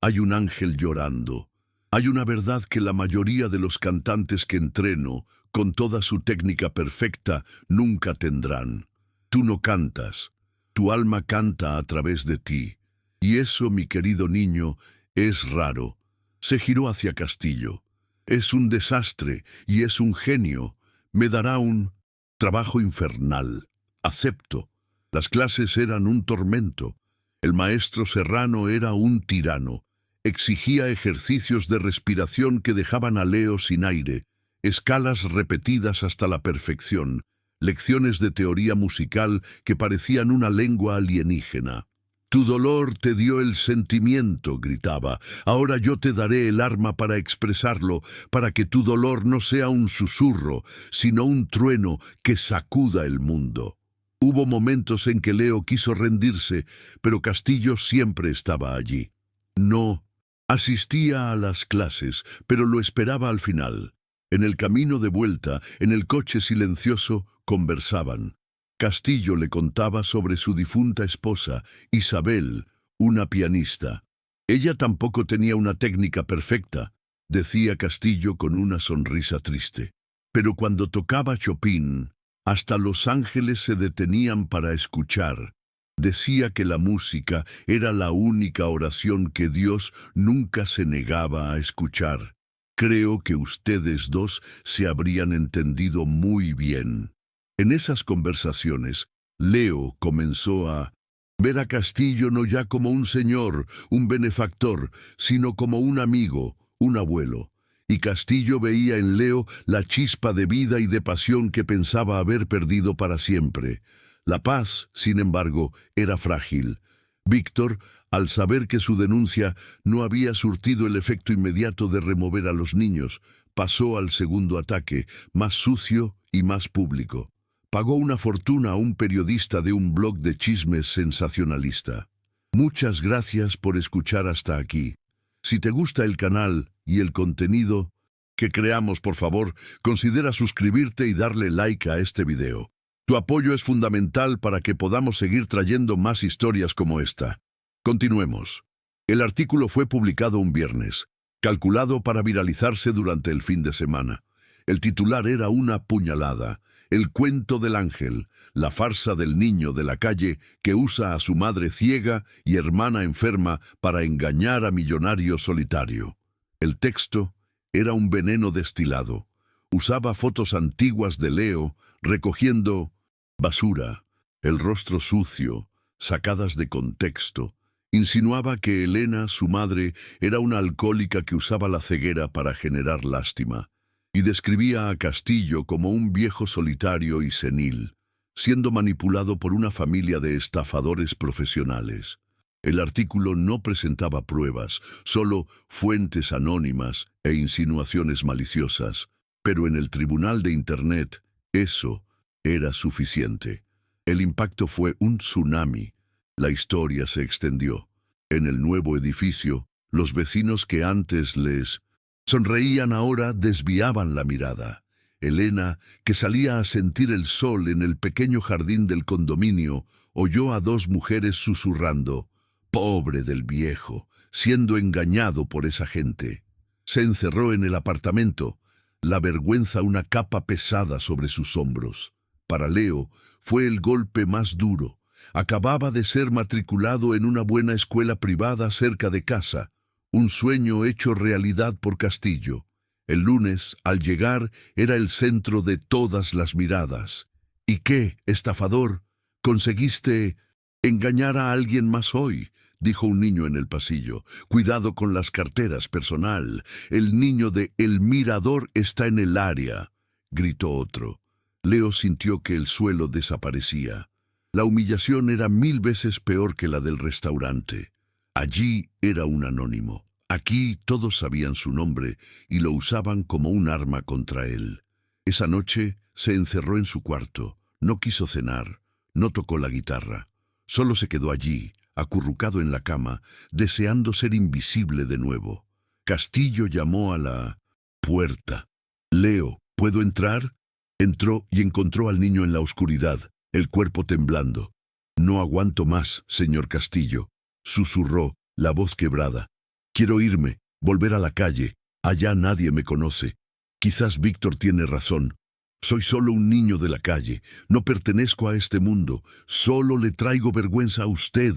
hay un ángel llorando. Hay una verdad que la mayoría de los cantantes que entreno, con toda su técnica perfecta, nunca tendrán. Tú no cantas. Tu alma canta a través de ti. Y eso, mi querido niño, es raro. Se giró hacia Castillo. Es un desastre y es un genio. Me dará un trabajo infernal. Acepto. Las clases eran un tormento. El maestro Serrano era un tirano. Exigía ejercicios de respiración que dejaban a Leo sin aire, escalas repetidas hasta la perfección, lecciones de teoría musical que parecían una lengua alienígena. Tu dolor te dio el sentimiento, gritaba. Ahora yo te daré el arma para expresarlo, para que tu dolor no sea un susurro, sino un trueno que sacuda el mundo. Hubo momentos en que Leo quiso rendirse, pero Castillo siempre estaba allí. No asistía a las clases, pero lo esperaba al final. En el camino de vuelta, en el coche silencioso, conversaban. Castillo le contaba sobre su difunta esposa, Isabel, una pianista. Ella tampoco tenía una técnica perfecta, decía Castillo con una sonrisa triste. Pero cuando tocaba Chopin, hasta los ángeles se detenían para escuchar. Decía que la música era la única oración que Dios nunca se negaba a escuchar. Creo que ustedes dos se habrían entendido muy bien. En esas conversaciones, Leo comenzó a ver a Castillo no ya como un señor, un benefactor, sino como un amigo, un abuelo. Y Castillo veía en Leo la chispa de vida y de pasión que pensaba haber perdido para siempre. La paz, sin embargo, era frágil. Víctor, al saber que su denuncia no había surtido el efecto inmediato de remover a los niños, pasó al segundo ataque, más sucio y más público. Pagó una fortuna a un periodista de un blog de chismes sensacionalista. Muchas gracias por escuchar hasta aquí. Si te gusta el canal y el contenido que creamos, por favor, considera suscribirte y darle like a este video. Tu apoyo es fundamental para que podamos seguir trayendo más historias como esta. Continuemos. El artículo fue publicado un viernes, calculado para viralizarse durante el fin de semana. El titular era una puñalada, el cuento del ángel, la farsa del niño de la calle que usa a su madre ciega y hermana enferma para engañar a millonario solitario. El texto era un veneno destilado. Usaba fotos antiguas de Leo, recogiendo basura, el rostro sucio, sacadas de contexto. Insinuaba que Elena, su madre, era una alcohólica que usaba la ceguera para generar lástima, y describía a Castillo como un viejo solitario y senil, siendo manipulado por una familia de estafadores profesionales. El artículo no presentaba pruebas, solo fuentes anónimas e insinuaciones maliciosas, pero en el tribunal de Internet eso era suficiente. El impacto fue un tsunami. La historia se extendió. En el nuevo edificio, los vecinos que antes les sonreían ahora desviaban la mirada. Elena, que salía a sentir el sol en el pequeño jardín del condominio, oyó a dos mujeres susurrando: «Pobre del viejo, siendo engañado por esa gente». Se encerró en el apartamento, la vergüenza una capa pesada sobre sus hombros. Para Leo fue el golpe más duro. Acababa de ser matriculado en una buena escuela privada cerca de casa, un sueño hecho realidad por Castillo. El lunes, al llegar, era el centro de todas las miradas. «¿Y qué, estafador? ¿Conseguiste engañar a alguien más hoy?», dijo un niño en el pasillo. «Cuidado con las carteras, personal. El niño de El Mirador está en el área», gritó otro. Leo sintió que el suelo desaparecía. La humillación era 1000 veces peor que la del restaurante. Allí era un anónimo. Aquí todos sabían su nombre y lo usaban como un arma contra él. Esa noche se encerró en su cuarto. No quiso cenar, no tocó la guitarra. Solo se quedó allí, acurrucado en la cama, deseando ser invisible de nuevo. Castillo llamó a la puerta. «Leo, ¿puedo entrar?». Entró y encontró al niño en la oscuridad, el cuerpo temblando. «No aguanto más, señor Castillo», susurró, la voz quebrada. «Quiero irme, volver a la calle. Allá nadie me conoce. Quizás Víctor tiene razón. Soy solo un niño de la calle. No pertenezco a este mundo. Solo le traigo vergüenza a usted,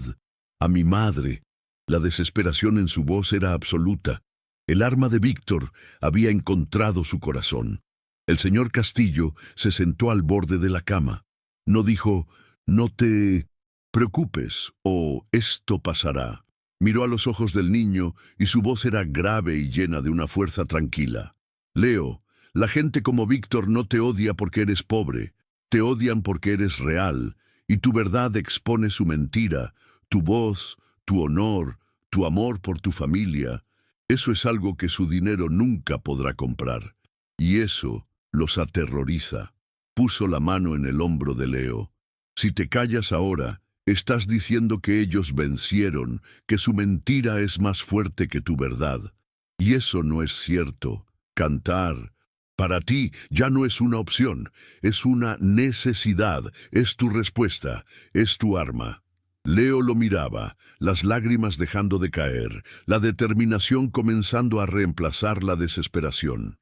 a mi madre». La desesperación en su voz era absoluta. El arma de Víctor había encontrado su corazón. El señor Castillo se sentó al borde de la cama. No dijo: «No te preocupes» o «esto pasará». Miró a los ojos del niño y su voz era grave y llena de una fuerza tranquila. «Leo, la gente como Víctor no te odia porque eres pobre. Te odian porque eres real, y tu verdad expone su mentira, tu voz, tu honor, tu amor por tu familia. Eso es algo que su dinero nunca podrá comprar. Y eso los aterroriza». Puso la mano en el hombro de Leo. «Si te callas ahora, estás diciendo que ellos vencieron, que su mentira es más fuerte que tu verdad. Y eso no es cierto. Cantar, para ti, ya no es una opción, es una necesidad, es tu respuesta, es tu arma». Leo lo miraba, las lágrimas dejando de caer, la determinación comenzando a reemplazar la desesperación.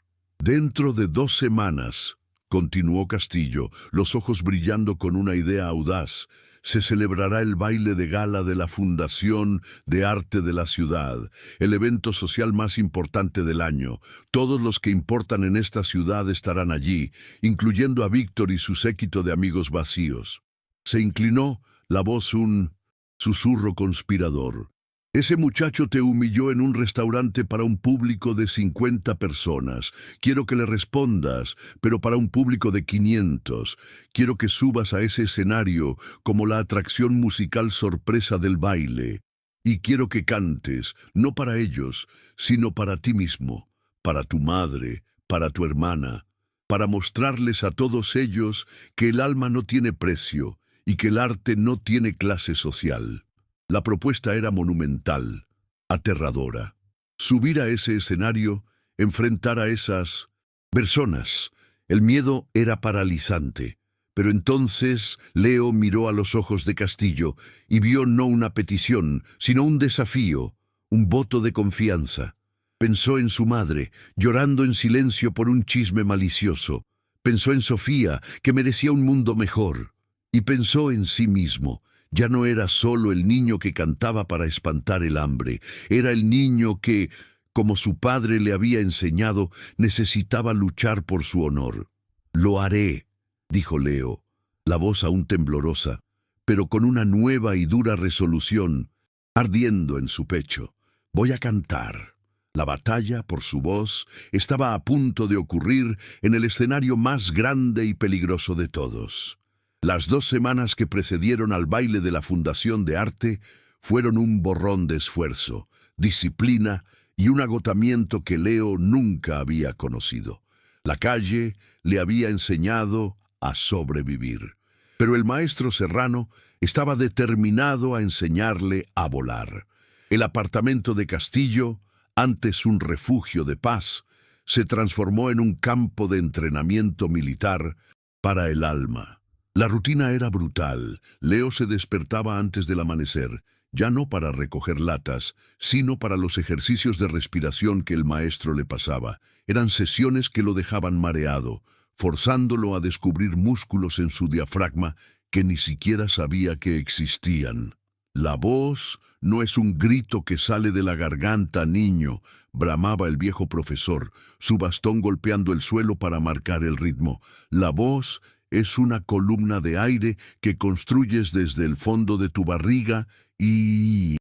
Dentro de 2 semanas, continuó Castillo, los ojos brillando con una idea audaz, se celebrará el baile de gala de la Fundación de Arte de la ciudad, el evento social más importante del año. Todos los que importan en esta ciudad estarán allí, incluyendo a Víctor y su séquito de amigos vacíos. Se inclinó, la voz un susurro conspirador. Ese muchacho te humilló en un restaurante para un público de 50 personas. Quiero que le respondas, pero para un público de 500. Quiero que subas a ese escenario como la atracción musical sorpresa del baile. Y quiero que cantes, no para ellos, sino para ti mismo, para tu madre, para tu hermana, para mostrarles a todos ellos que el alma no tiene precio y que el arte no tiene clase social. La propuesta era monumental, aterradora. Subir a ese escenario, enfrentar a esas personas. El miedo era paralizante. Pero entonces Leo miró a los ojos de Castillo y vio no una petición, sino un desafío, un voto de confianza. Pensó en su madre, llorando en silencio por un chisme malicioso. Pensó en Sofía, que merecía un mundo mejor. Y pensó en sí mismo. Ya no era solo el niño que cantaba para espantar el hambre, era el niño que, como su padre le había enseñado, necesitaba luchar por su honor. «Lo haré», dijo Leo, la voz aún temblorosa, pero con una nueva y dura resolución ardiendo en su pecho. «Voy a cantar». La batalla, por su voz, estaba a punto de ocurrir en el escenario más grande y peligroso de todos. Las 2 semanas que precedieron al baile de la Fundación de Arte fueron un borrón de esfuerzo, disciplina y un agotamiento que Leo nunca había conocido. La calle le había enseñado a sobrevivir, pero el maestro Serrano estaba determinado a enseñarle a volar. El apartamento de Castillo, antes un refugio de paz, se transformó en un campo de entrenamiento militar para el alma. La rutina era brutal. Leo se despertaba antes del amanecer, ya no para recoger latas, sino para los ejercicios de respiración que el maestro le pasaba. Eran sesiones que lo dejaban mareado, forzándolo a descubrir músculos en su diafragma que ni siquiera sabía que existían. La voz no es un grito que sale de la garganta, niño, bramaba el viejo profesor, su bastón golpeando el suelo para marcar el ritmo. La voz es una columna de aire que construyes desde el fondo de tu barriga y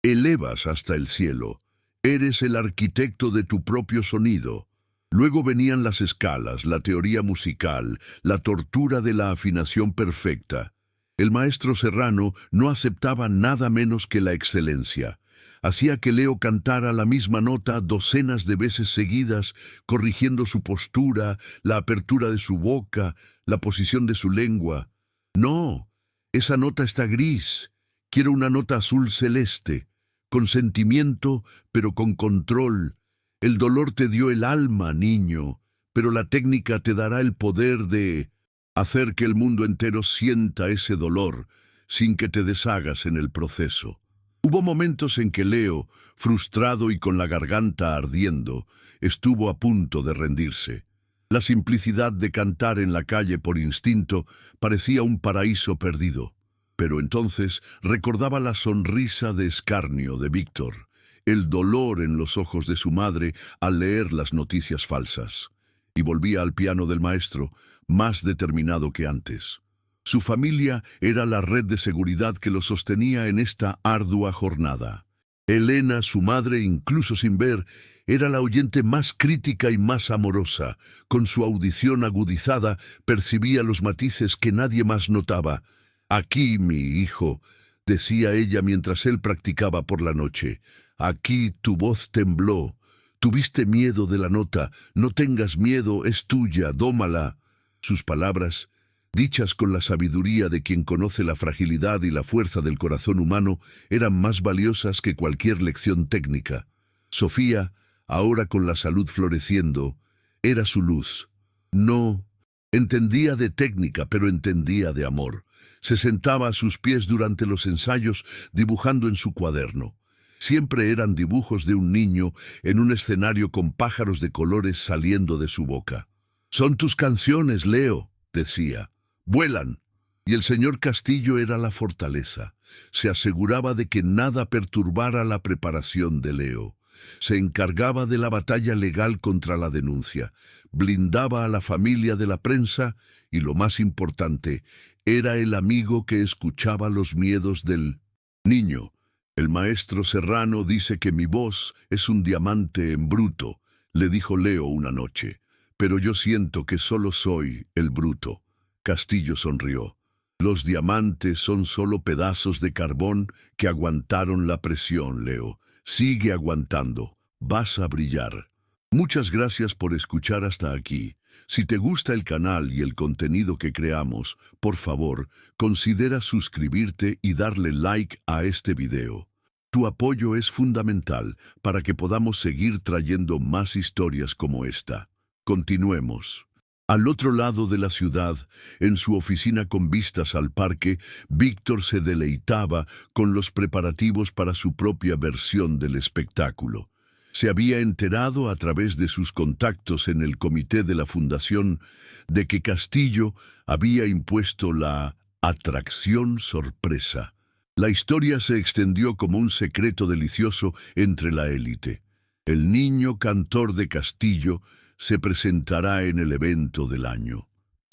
elevas hasta el cielo. Eres el arquitecto de tu propio sonido. Luego venían las escalas, la teoría musical, la tortura de la afinación perfecta. El maestro Serrano no aceptaba nada menos que la excelencia. Hacía que Leo cantara la misma nota docenas de veces seguidas, corrigiendo su postura, la apertura de su boca, la posición de su lengua. «No, esa nota está gris. Quiero una nota azul celeste, con sentimiento, pero con control. El dolor te dio el alma, niño, pero la técnica te dará el poder de hacer que el mundo entero sienta ese dolor, sin que te deshagas en el proceso». Hubo momentos en que Leo, frustrado y con la garganta ardiendo, estuvo a punto de rendirse. La simplicidad de cantar en la calle por instinto parecía un paraíso perdido. Pero entonces recordaba la sonrisa de escarnio de Víctor, el dolor en los ojos de su madre al leer las noticias falsas, y volvía al piano del maestro, más determinado que antes. Su familia era la red de seguridad que lo sostenía en esta ardua jornada. Elena, su madre, incluso sin ver, era la oyente más crítica y más amorosa. Con su audición agudizada, percibía los matices que nadie más notaba. «Aquí, mi hijo», decía ella mientras él practicaba por la noche. «Aquí tu voz tembló. Tuviste miedo de la nota. No tengas miedo, es tuya, dómala». Sus palabras, dichas con la sabiduría de quien conoce la fragilidad y la fuerza del corazón humano, eran más valiosas que cualquier lección técnica. Sofía, ahora con la salud floreciendo, era su luz. No entendía de técnica, pero entendía de amor. Se sentaba a sus pies durante los ensayos, dibujando en su cuaderno. Siempre eran dibujos de un niño en un escenario con pájaros de colores saliendo de su boca. «Son tus canciones, Leo», decía. «Vuelan». Y el señor Castillo era la fortaleza. Se aseguraba de que nada perturbara la preparación de Leo. Se encargaba de la batalla legal contra la denuncia, blindaba a la familia de la prensa y, lo más importante, era el amigo que escuchaba los miedos del niño. «El maestro Serrano dice que mi voz es un diamante en bruto», le dijo Leo una noche. «Pero yo siento que solo soy el bruto». Castillo sonrió. «Los diamantes son solo pedazos de carbón que aguantaron la presión, Leo. Sigue aguantando. Vas a brillar». Muchas gracias por escuchar hasta aquí. Si te gusta el canal y el contenido que creamos, por favor, considera suscribirte y darle like a este video. Tu apoyo es fundamental para que podamos seguir trayendo más historias como esta. Continuemos. Al otro lado de la ciudad, en su oficina con vistas al parque, Víctor se deleitaba con los preparativos para su propia versión del espectáculo. Se había enterado a través de sus contactos en el comité de la fundación de que Castillo había impuesto la atracción sorpresa. La historia se extendió como un secreto delicioso entre la élite. El niño cantor de Castillo se presentará en el evento del año.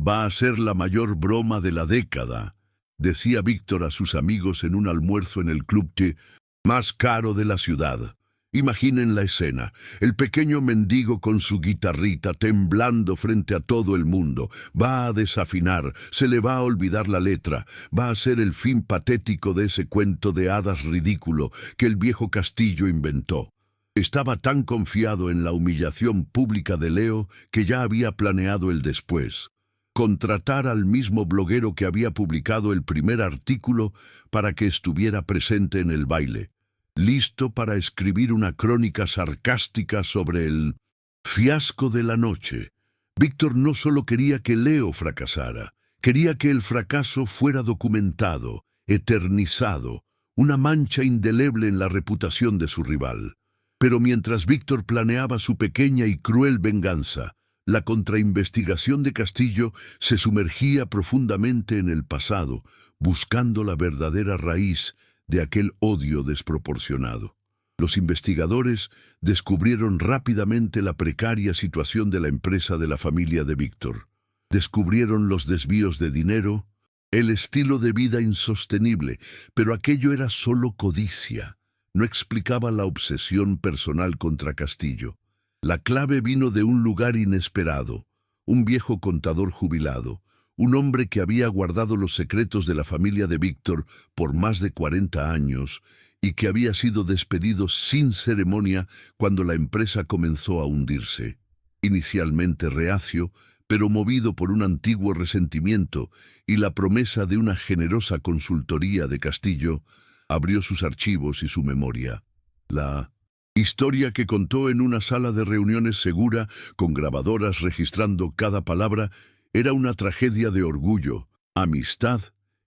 «Va a ser la mayor broma de la década», decía Víctor a sus amigos en un almuerzo en el club té más caro de la ciudad. Imaginen la escena, el pequeño mendigo con su guitarrita temblando frente a todo el mundo. Va a desafinar, se le va a olvidar la letra, va a ser el fin patético de ese cuento de hadas ridículo que el viejo Castillo inventó. Estaba tan confiado en la humillación pública de Leo que ya había planeado el después. Contratar al mismo bloguero que había publicado el primer artículo para que estuviera presente en el baile, listo para escribir una crónica sarcástica sobre el fiasco de la noche. Víctor no solo quería que Leo fracasara, quería que el fracaso fuera documentado, eternizado, una mancha indeleble en la reputación de su rival. Pero mientras Víctor planeaba su pequeña y cruel venganza, la contrainvestigación de Castillo se sumergía profundamente en el pasado, buscando la verdadera raíz de aquel odio desproporcionado. Los investigadores descubrieron rápidamente la precaria situación de la empresa de la familia de Víctor. Descubrieron los desvíos de dinero, el estilo de vida insostenible, pero aquello era solo codicia. No explicaba la obsesión personal contra Castillo. La clave vino de un lugar inesperado, un viejo contador jubilado, un hombre que había guardado los secretos de la familia de Víctor por más de 40 años y que había sido despedido sin ceremonia cuando la empresa comenzó a hundirse. Inicialmente reacio, pero movido por un antiguo resentimiento y la promesa de una generosa consultoría de Castillo, abrió sus archivos y su memoria. La historia que contó en una sala de reuniones segura, con grabadoras registrando cada palabra, era una tragedia de orgullo, amistad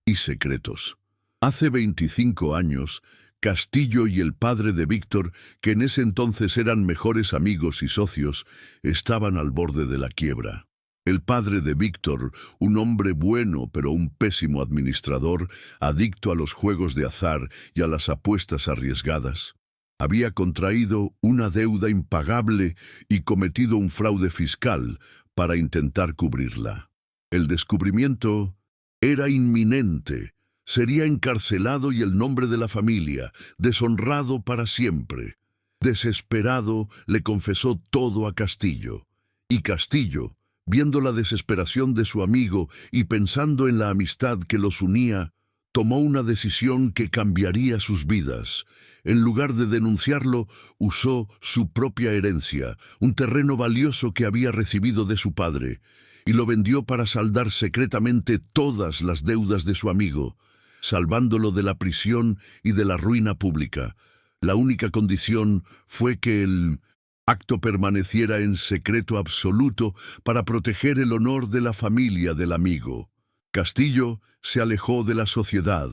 y secretos. Hace 25 años, Castillo y el padre de Víctor, que en ese entonces eran mejores amigos y socios, estaban al borde de la quiebra. El padre de Víctor, un hombre bueno pero un pésimo administrador, adicto a los juegos de azar y a las apuestas arriesgadas, había contraído una deuda impagable y cometido un fraude fiscal para intentar cubrirla. El descubrimiento era inminente. Sería encarcelado y el nombre de la familia, deshonrado para siempre. Desesperado, le confesó todo a Castillo. Y Castillo, viendo la desesperación de su amigo y pensando en la amistad que los unía, tomó una decisión que cambiaría sus vidas. En lugar de denunciarlo, usó su propia herencia, un terreno valioso que había recibido de su padre, y lo vendió para saldar secretamente todas las deudas de su amigo, salvándolo de la prisión y de la ruina pública. La única condición fue que el acto permaneciera en secreto absoluto para proteger el honor de la familia del amigo. Castillo se alejó de la sociedad,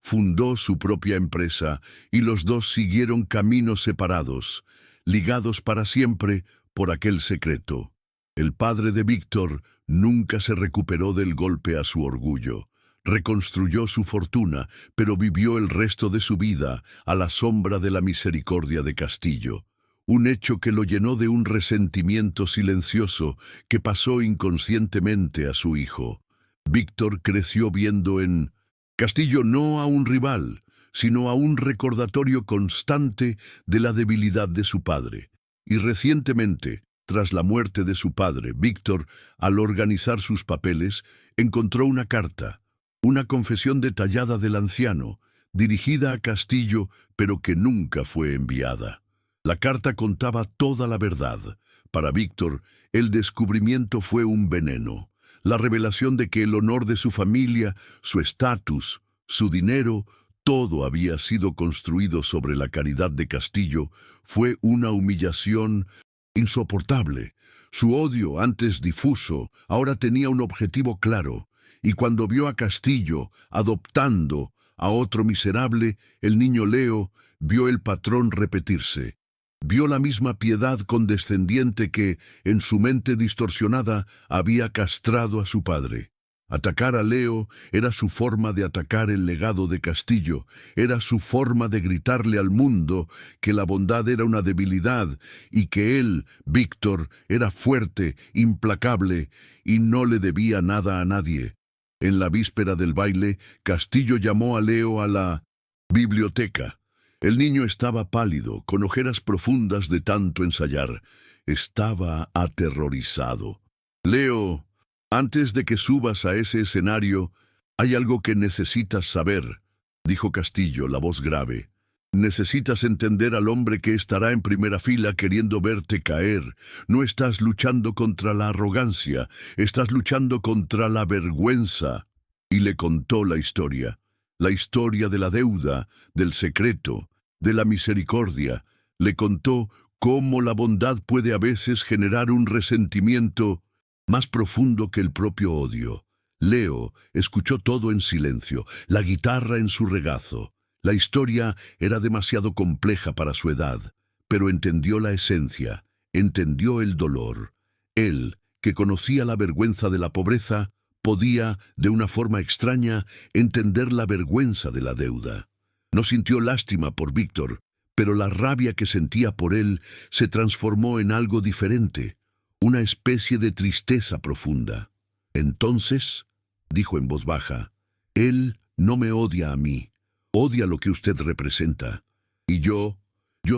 fundó su propia empresa y los dos siguieron caminos separados, ligados para siempre por aquel secreto. El padre de Víctor nunca se recuperó del golpe a su orgullo. Reconstruyó su fortuna, pero vivió el resto de su vida a la sombra de la misericordia de Castillo. Un hecho que lo llenó de un resentimiento silencioso que pasó inconscientemente a su hijo. Víctor creció viendo en Castillo no a un rival, sino a un recordatorio constante de la debilidad de su padre. Y recientemente, tras la muerte de su padre, Víctor, al organizar sus papeles, encontró una carta, una confesión detallada del anciano, dirigida a Castillo, pero que nunca fue enviada. La carta contaba toda la verdad. Para Víctor, el descubrimiento fue un veneno. La revelación de que el honor de su familia, su estatus, su dinero, todo había sido construido sobre la caridad de Castillo, fue una humillación insoportable. Su odio, antes difuso, ahora tenía un objetivo claro, y cuando vio a Castillo adoptando a otro miserable, el niño Leo vio el patrón repetirse. Vio la misma piedad condescendiente que, en su mente distorsionada, había castrado a su padre. Atacar a Leo era su forma de atacar el legado de Castillo, era su forma de gritarle al mundo que la bondad era una debilidad y que él, Víctor, era fuerte, implacable y no le debía nada a nadie. En la víspera del baile, Castillo llamó a Leo a la biblioteca. El niño estaba pálido, con ojeras profundas de tanto ensayar. Estaba aterrorizado. Leo, antes de que subas a ese escenario, hay algo que necesitas saber, dijo Castillo, la voz grave. Necesitas entender al hombre que estará en primera fila queriendo verte caer. No estás luchando contra la arrogancia, estás luchando contra la vergüenza. Y le contó la historia de la deuda, del secreto, de la misericordia. Le contó cómo la bondad puede a veces generar un resentimiento más profundo que el propio odio. Leo escuchó todo en silencio, la guitarra en su regazo. La historia era demasiado compleja para su edad, pero entendió la esencia, entendió el dolor. Él, que conocía la vergüenza de la pobreza, podía, de una forma extraña, entender la vergüenza de la deuda. No sintió lástima por Víctor, pero la rabia que sentía por él se transformó en algo diferente, una especie de tristeza profunda. Entonces, dijo en voz baja, él no me odia a mí, odia lo que usted representa. Y yo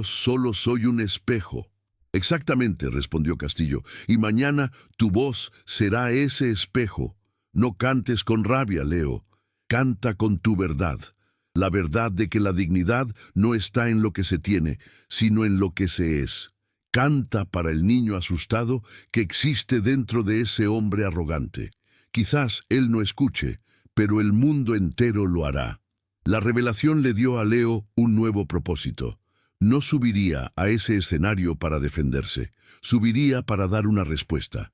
solo soy un espejo. Exactamente, respondió Castillo, y mañana tu voz será ese espejo. No cantes con rabia, Leo, canta con tu verdad. La verdad de que la dignidad no está en lo que se tiene, sino en lo que se es. Canta para el niño asustado que existe dentro de ese hombre arrogante. Quizás él no escuche, pero el mundo entero lo hará. La revelación le dio a Leo un nuevo propósito. No subiría a ese escenario para defenderse, subiría para dar una respuesta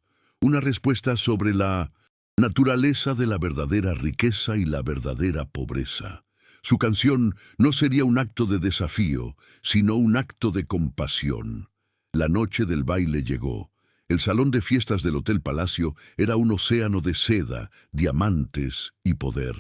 sobre la naturaleza de la verdadera riqueza y la verdadera pobreza. Su canción no sería un acto de desafío, sino un acto de compasión. La noche del baile llegó. El salón de fiestas del Hotel Palacio era un océano de seda, diamantes y poder.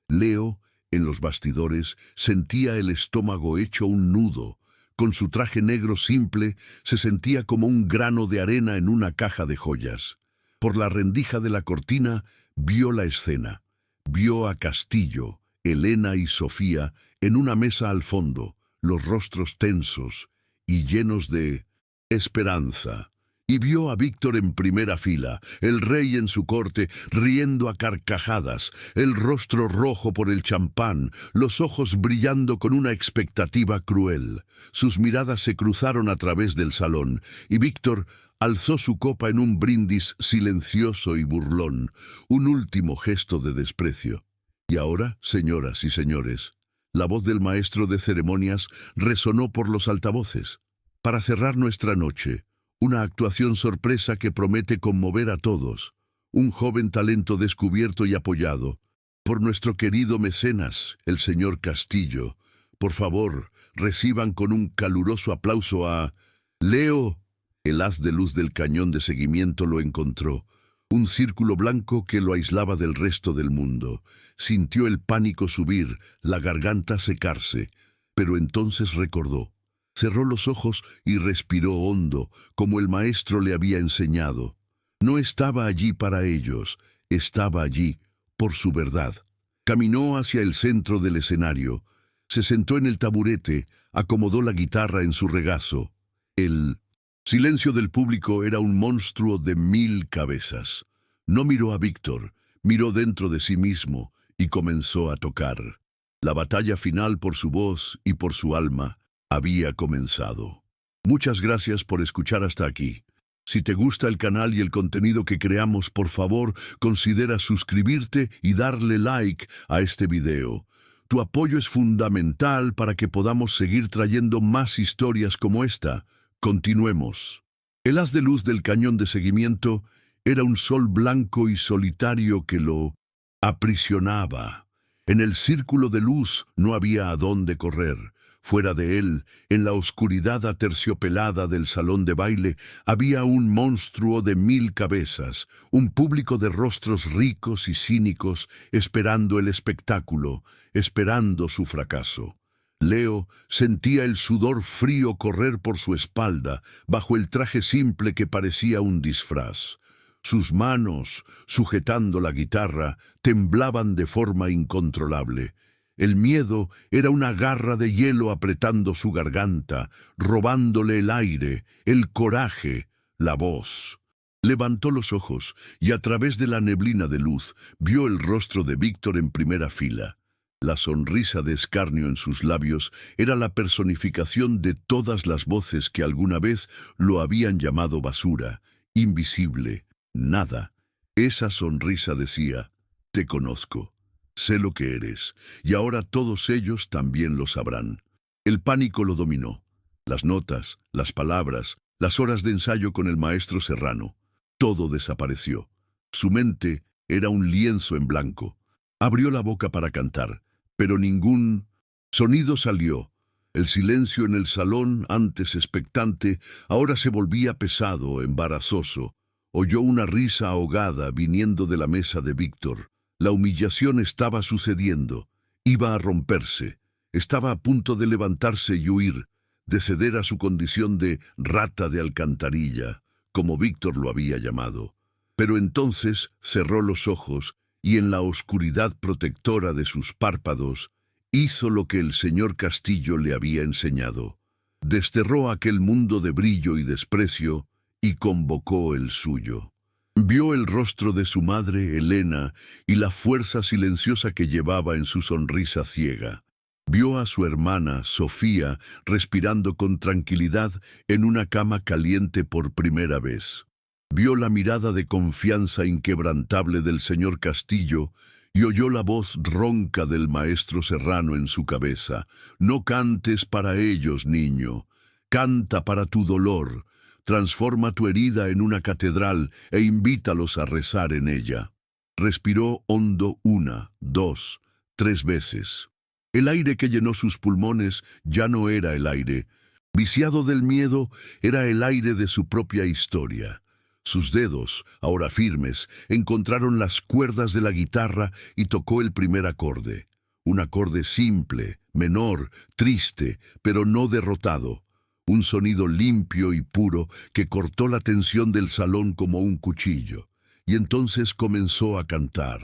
Leo, en los bastidores, sentía el estómago hecho un nudo. Con su traje negro simple, se sentía como un grano de arena en una caja de joyas. Por la rendija de la cortina, vio la escena. Vio a Castillo, Elena y Sofía en una mesa al fondo, los rostros tensos y llenos de esperanza. Y vio a Víctor en primera fila, el rey en su corte, riendo a carcajadas, el rostro rojo por el champán, los ojos brillando con una expectativa cruel. Sus miradas se cruzaron a través del salón, y Víctor alzó su copa en un brindis silencioso y burlón, un último gesto de desprecio. Y ahora, señoras y señores, la voz del maestro de ceremonias resonó por los altavoces. Para cerrar nuestra noche, una actuación sorpresa que promete conmover a todos. Un joven talento descubierto y apoyado. Por nuestro querido mecenas, el señor Castillo, por favor, reciban con un caluroso aplauso a Leo. El haz de luz del cañón de seguimiento lo encontró. Un círculo blanco que lo aislaba del resto del mundo. Sintió el pánico subir, la garganta secarse, pero entonces recordó. Cerró los ojos y respiró hondo, como el maestro le había enseñado. No estaba allí para ellos, estaba allí por su verdad. Caminó hacia el centro del escenario, se sentó en el taburete, acomodó la guitarra en su regazo. El silencio del público era un monstruo de 1000 cabezas. No miró a Víctor, miró dentro de sí mismo y comenzó a tocar. La batalla final por su voz y por su alma había comenzado. Muchas gracias por escuchar hasta aquí. Si te gusta el canal y el contenido que creamos, por favor, considera suscribirte y darle like a este video. Tu apoyo es fundamental para que podamos seguir trayendo más historias como esta. Continuemos. El haz de luz del cañón de seguimiento era un sol blanco y solitario que lo aprisionaba. En el círculo de luz no había a dónde correr. Fuera de él, en la oscuridad aterciopelada del salón de baile, había un monstruo de 1000 cabezas, un público de rostros ricos y cínicos esperando el espectáculo, esperando su fracaso. Leo sentía el sudor frío correr por su espalda, bajo el traje simple que parecía un disfraz. Sus manos, sujetando la guitarra, temblaban de forma incontrolable. El miedo era una garra de hielo apretando su garganta, robándole el aire, el coraje, la voz. Levantó los ojos y a través de la neblina de luz vio el rostro de Víctor en primera fila. La sonrisa de escarnio en sus labios era la personificación de todas las voces que alguna vez lo habían llamado basura, invisible, nada. Esa sonrisa decía: te conozco. Sé lo que eres, y ahora todos ellos también lo sabrán. El pánico lo dominó. Las notas, las palabras, las horas de ensayo con el maestro Serrano. Todo desapareció. Su mente era un lienzo en blanco. Abrió la boca para cantar, pero ningún sonido salió. El silencio en el salón, antes expectante, ahora se volvía pesado, embarazoso. Oyó una risa ahogada viniendo de la mesa de Víctor. La humillación estaba sucediendo, iba a romperse, estaba a punto de levantarse y huir, de ceder a su condición de rata de alcantarilla, como Víctor lo había llamado. Pero entonces cerró los ojos y en la oscuridad protectora de sus párpados hizo lo que el señor Castillo le había enseñado. Desterró aquel mundo de brillo y desprecio y convocó el suyo. Vio el rostro de su madre, Elena, y la fuerza silenciosa que llevaba en su sonrisa ciega. Vio a su hermana, Sofía, respirando con tranquilidad en una cama caliente por primera vez. Vio la mirada de confianza inquebrantable del señor Castillo y oyó la voz ronca del maestro Serrano en su cabeza. No cantes para ellos, niño. Canta para tu dolor. Transforma tu herida en una catedral e invítalos a rezar en ella. Respiró hondo 1, 2, 3 veces. El aire que llenó sus pulmones ya no era el aire. Viciado del miedo, era el aire de su propia historia. Sus dedos, ahora firmes, encontraron las cuerdas de la guitarra y tocó el primer acorde. Un acorde simple, menor, triste, pero no derrotado. Un sonido limpio y puro que cortó la tensión del salón como un cuchillo. Y entonces comenzó a cantar.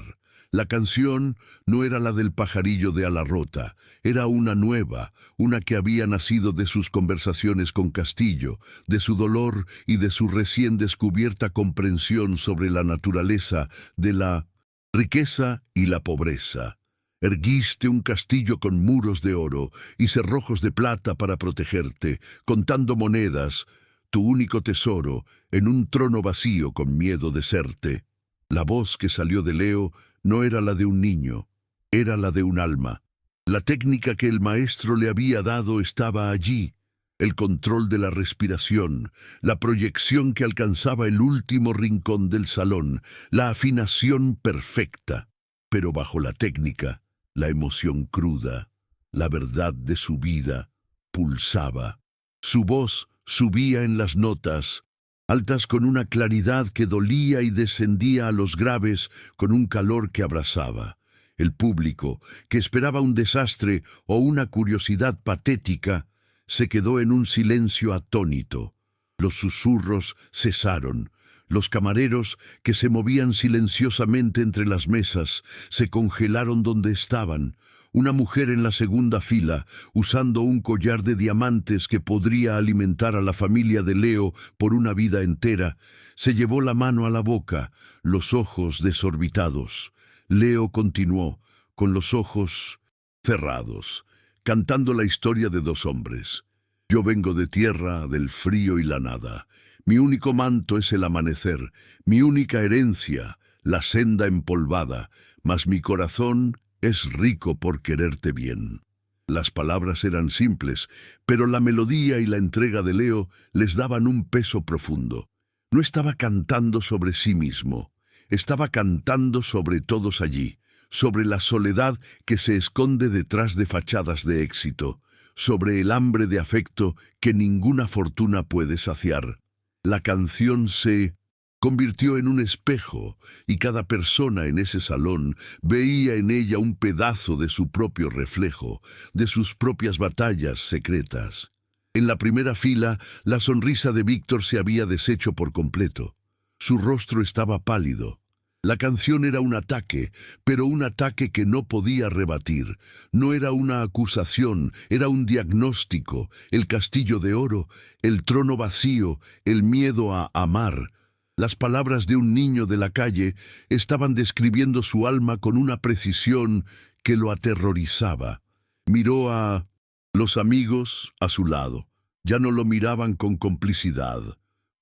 La canción no era la del pajarillo de ala rota, era una nueva, una que había nacido de sus conversaciones con Castillo, de su dolor y de su recién descubierta comprensión sobre la naturaleza de la riqueza y la pobreza. Erguiste un castillo con muros de oro y cerrojos de plata para protegerte, contando monedas, tu único tesoro, en un trono vacío con miedo de serte. La voz que salió de Leo no era la de un niño, era la de un alma. La técnica que el maestro le había dado estaba allí, el control de la respiración, la proyección que alcanzaba el último rincón del salón, la afinación perfecta. pero bajo la técnica, la emoción cruda, la verdad de su vida, pulsaba. Su voz subía en las notas, altas con una claridad que dolía y descendía a los graves con un calor que abrasaba. El público, que esperaba un desastre o una curiosidad patética, se quedó en un silencio atónito. Los susurros cesaron. Los camareros, que se movían silenciosamente entre las mesas, se congelaron donde estaban. Una mujer en la segunda fila, usando un collar de diamantes que podría alimentar a la familia de Leo por una vida entera, se llevó la mano a la boca, los ojos desorbitados. Leo continuó, con los ojos cerrados, cantando la historia de dos hombres. Yo vengo de tierra, del frío y la nada. Mi único manto es el amanecer, mi única herencia, la senda empolvada, mas mi corazón es rico por quererte bien. Las palabras eran simples, pero la melodía y la entrega de Leo les daban un peso profundo. No estaba cantando sobre sí mismo, estaba cantando sobre todos allí, sobre la soledad que se esconde detrás de fachadas de éxito, sobre el hambre de afecto que ninguna fortuna puede saciar. La canción se convirtió en un espejo y cada persona en ese salón veía en ella un pedazo de su propio reflejo, de sus propias batallas secretas. En la primera fila, la sonrisa de Víctor se había deshecho por completo. Su rostro estaba pálido. La canción era un ataque, pero un ataque que no podía rebatir. No era una acusación, era un diagnóstico. El castillo de oro, el trono vacío, el miedo a amar. Las palabras de un niño de la calle estaban describiendo su alma con una precisión que lo aterrorizaba. Miró a los amigos a su lado. Ya no lo miraban con complicidad.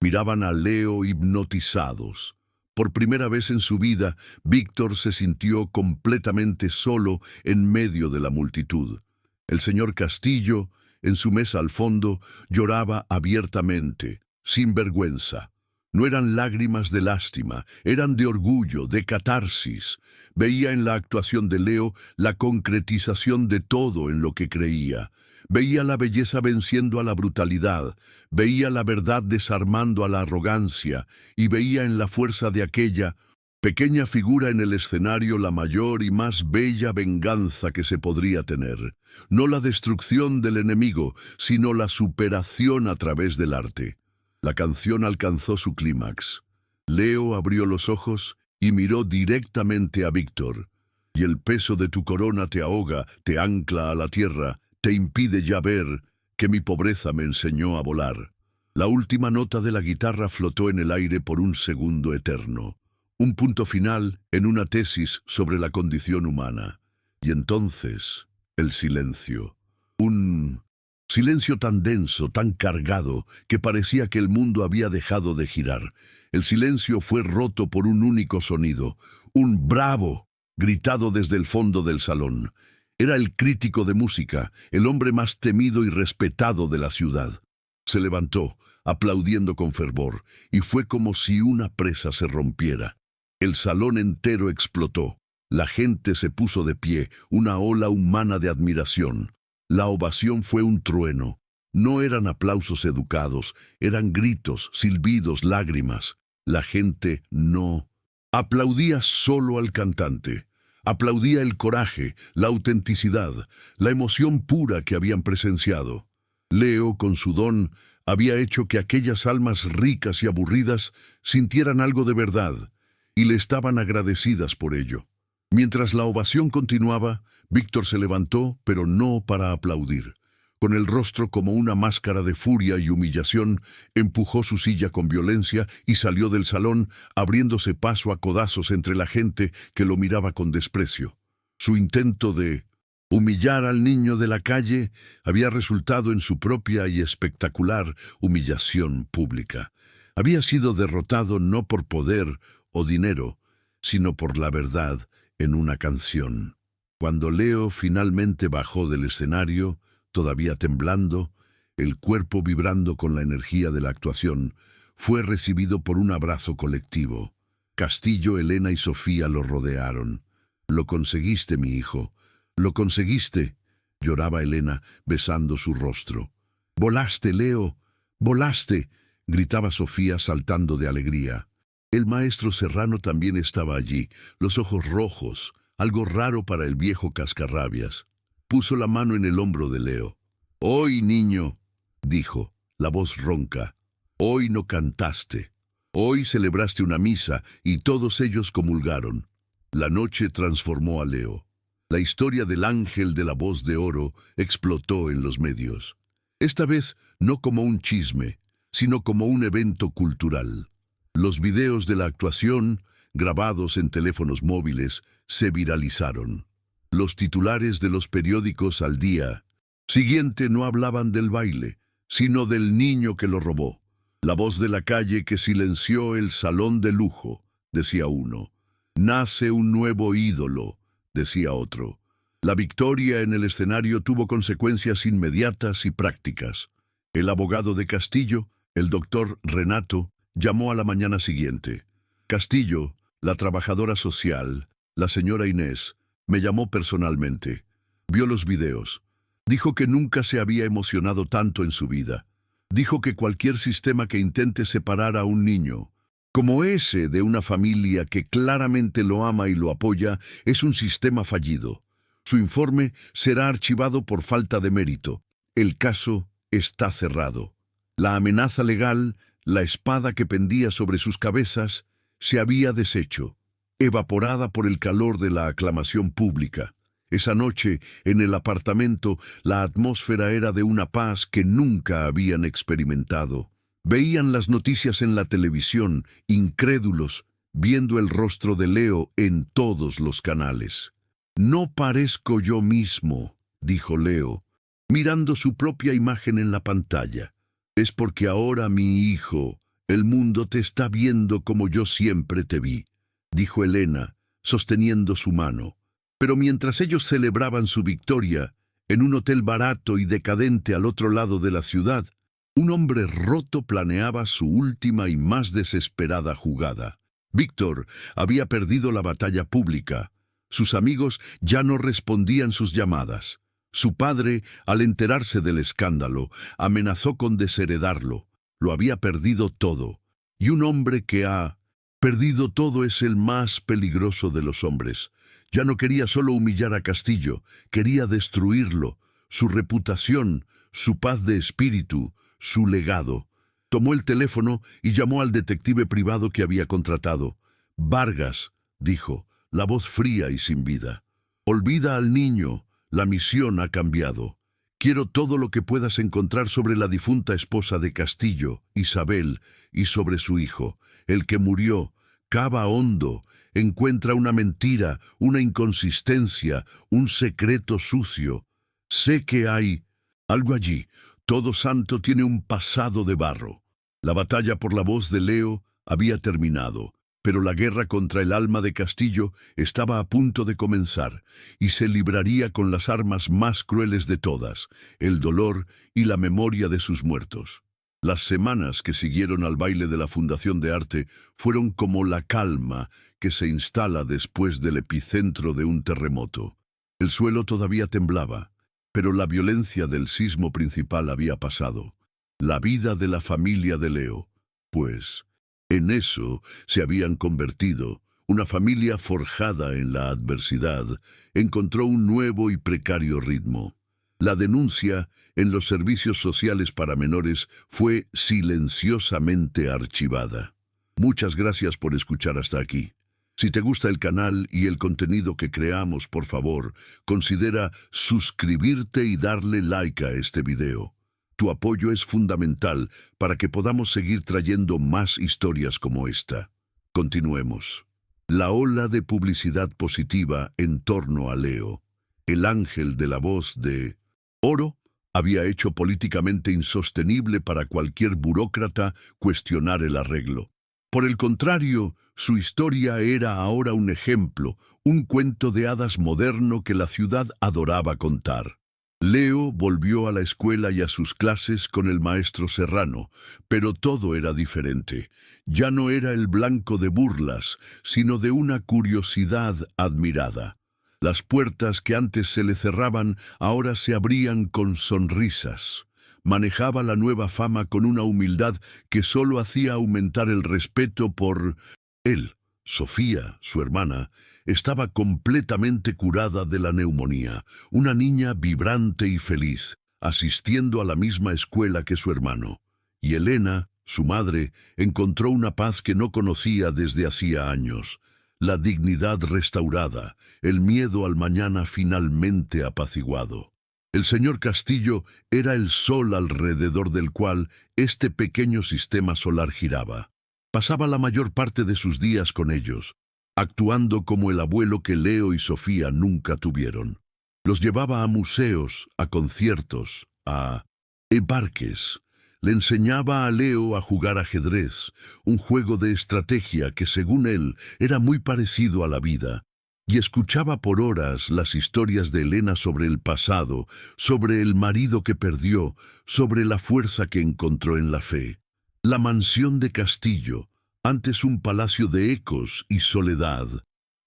Miraban a Leo hipnotizados. Por primera vez en su vida, Víctor se sintió completamente solo en medio de la multitud. El señor Castillo, en su mesa al fondo, lloraba abiertamente, sin vergüenza. No eran lágrimas de lástima, eran de orgullo, de catarsis. Veía en la actuación de Leo la concretización de todo en lo que creía. Veía la belleza venciendo a la brutalidad, veía la verdad desarmando a la arrogancia y veía en la fuerza de aquella pequeña figura en el escenario la mayor y más bella venganza que se podría tener. No la destrucción del enemigo, sino la superación a través del arte. La canción alcanzó su clímax. Leo abrió los ojos y miró directamente a Víctor. Y el peso de tu corona te ahoga, te ancla a la tierra, te impide ya ver que mi pobreza me enseñó a volar. La última nota de la guitarra flotó en el aire por un segundo eterno. Un punto final en una tesis sobre la condición humana. Y entonces, el silencio. Un silencio tan denso, tan cargado, que parecía que el mundo había dejado de girar. El silencio fue roto por un único sonido, un bravo, gritado desde el fondo del salón. Era el crítico de música, el hombre más temido y respetado de la ciudad. Se levantó, aplaudiendo con fervor, y fue como si una presa se rompiera. El salón entero explotó. La gente se puso de pie, una ola humana de admiración. La ovación fue un trueno. No eran aplausos educados, eran gritos, silbidos, lágrimas. La gente no aplaudía solo al cantante. Aplaudía el coraje, la autenticidad, la emoción pura que habían presenciado. Leo, con su don, había hecho que aquellas almas ricas y aburridas sintieran algo de verdad, y le estaban agradecidas por ello. Mientras la ovación continuaba, Víctor se levantó, pero no para aplaudir. Con el rostro como una máscara de furia y humillación, empujó su silla con violencia y salió del salón, abriéndose paso a codazos entre la gente que lo miraba con desprecio. Su intento de humillar al niño de la calle había resultado en su propia y espectacular humillación pública. Había sido derrotado no por poder o dinero, sino por la verdad en una canción. Cuando Leo finalmente bajó del escenario, todavía temblando, el cuerpo vibrando con la energía de la actuación, fue recibido por un abrazo colectivo. Castillo, Elena y Sofía lo rodearon. Lo conseguiste, mi hijo. Lo conseguiste, lloraba Elena, besando su rostro. Volaste, Leo. Volaste, gritaba Sofía, saltando de alegría. El maestro Serrano también estaba allí, los ojos rojos, algo raro para el viejo cascarrabias. Puso la mano en el hombro de Leo. Hoy, niño, dijo, la voz ronca. Hoy no cantaste. Hoy celebraste una misa y todos ellos comulgaron. La noche transformó a Leo. La historia del ángel de la voz de oro explotó en los medios. Esta vez no como un chisme, sino como un evento cultural. Los videos de la actuación, grabados en teléfonos móviles, se viralizaron. Los titulares de los periódicos al día siguiente no hablaban del baile, sino del niño que lo robó. La voz de la calle que silenció el salón de lujo, decía uno. Nace un nuevo ídolo, decía otro. La victoria en el escenario tuvo consecuencias inmediatas y prácticas. El abogado de Castillo, el doctor Renato, llamó a la mañana siguiente. Castillo, la trabajadora social, la señora Inés, me llamó personalmente. Vio los videos. Dijo que nunca se había emocionado tanto en su vida. Dijo que cualquier sistema que intente separar a un niño, como ese de una familia que claramente lo ama y lo apoya, es un sistema fallido. Su informe será archivado por falta de mérito. El caso está cerrado. La amenaza legal, la espada que pendía sobre sus cabezas, se había deshecho, evaporada por el calor de la aclamación pública. Esa noche, en el apartamento, la atmósfera era de una paz que nunca habían experimentado. Veían las noticias en la televisión, incrédulos, viendo el rostro de Leo en todos los canales. «No parezco yo mismo», dijo Leo, mirando su propia imagen en la pantalla. «Es porque ahora, mi hijo, el mundo te está viendo como yo siempre te vi», dijo Elena, sosteniendo su mano. Pero mientras ellos celebraban su victoria, en un hotel barato y decadente al otro lado de la ciudad, un hombre roto planeaba su última y más desesperada jugada. Víctor había perdido la batalla pública. Sus amigos ya no respondían sus llamadas. Su padre, al enterarse del escándalo, amenazó con desheredarlo. Lo había perdido todo. Y un hombre que ha perdido todo es el más peligroso de los hombres. Ya no quería solo humillar a Castillo, quería destruirlo, su reputación, su paz de espíritu, su legado. Tomó el teléfono y llamó al detective privado que había contratado. «Vargas», dijo, la voz fría y sin vida. «Olvida al niño, la misión ha cambiado. Quiero todo lo que puedas encontrar sobre la difunta esposa de Castillo, Isabel, y sobre su hijo, el que murió. Cava hondo, encuentra una mentira, una inconsistencia, un secreto sucio. Sé que hay algo allí. Todo santo tiene un pasado de barro». La batalla por la voz de Leo había terminado, pero la guerra contra el alma de Castillo estaba a punto de comenzar, y se libraría con las armas más crueles de todas, el dolor y la memoria de sus muertos. Las semanas que siguieron al baile de la Fundación de Arte fueron como la calma que se instala después del epicentro de un terremoto. El suelo todavía temblaba, pero la violencia del sismo principal había pasado. La vida de la familia de Leo, pues, en eso se habían convertido. Una familia forjada en la adversidad encontró un nuevo y precario ritmo. La denuncia en los servicios sociales para menores fue silenciosamente archivada. Muchas gracias por escuchar hasta aquí. Si te gusta el canal y el contenido que creamos, por favor, considera suscribirte y darle like a este video. Tu apoyo es fundamental para que podamos seguir trayendo más historias como esta. Continuemos. La ola de publicidad positiva en torno a Leo, el ángel de la voz de oro, había hecho políticamente insostenible para cualquier burócrata cuestionar el arreglo. Por el contrario, su historia era ahora un ejemplo, un cuento de hadas moderno que la ciudad adoraba contar. Leo volvió a la escuela y a sus clases con el maestro Serrano, pero todo era diferente. Ya no era el blanco de burlas, sino de una curiosidad admirada. Las puertas que antes se le cerraban ahora se abrían con sonrisas. Manejaba la nueva fama con una humildad que solo hacía aumentar el respeto por él. Sofía, su hermana, estaba completamente curada de la neumonía, una niña vibrante y feliz, asistiendo a la misma escuela que su hermano. Y Elena, su madre, encontró una paz que no conocía desde hacía años. La dignidad restaurada, el miedo al mañana finalmente apaciguado. El señor Castillo era el sol alrededor del cual este pequeño sistema solar giraba. Pasaba la mayor parte de sus días con ellos, actuando como el abuelo que Leo y Sofía nunca tuvieron. Los llevaba a museos, a conciertos, a parques. Le enseñaba a Leo a jugar ajedrez, un juego de estrategia que según él era muy parecido a la vida, y escuchaba por horas las historias de Elena sobre el pasado, sobre el marido que perdió, sobre la fuerza que encontró en la fe. La mansión de Castillo, antes un palacio de ecos y soledad,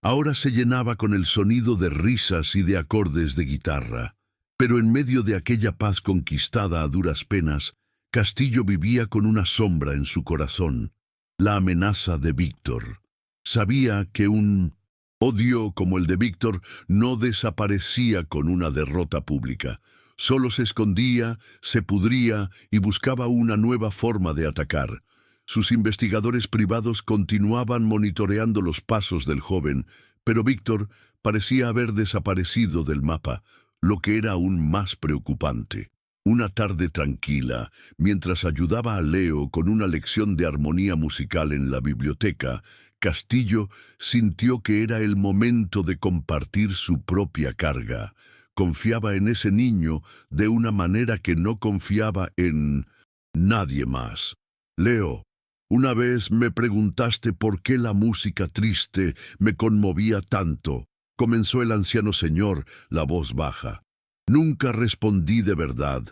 ahora se llenaba con el sonido de risas y de acordes de guitarra. Pero en medio de aquella paz conquistada a duras penas, Castillo vivía con una sombra en su corazón, la amenaza de Víctor. Sabía que un odio como el de Víctor no desaparecía con una derrota pública. Solo se escondía, se pudría y buscaba una nueva forma de atacar. Sus investigadores privados continuaban monitoreando los pasos del joven, pero Víctor parecía haber desaparecido del mapa, lo que era aún más preocupante. Una tarde tranquila, mientras ayudaba a Leo con una lección de armonía musical en la biblioteca, Castillo sintió que era el momento de compartir su propia carga. Confiaba en ese niño de una manera que no confiaba en nadie más. Leo, una vez me preguntaste por qué la música triste me conmovía tanto. Comenzó el anciano señor, la voz baja. Nunca respondí de verdad.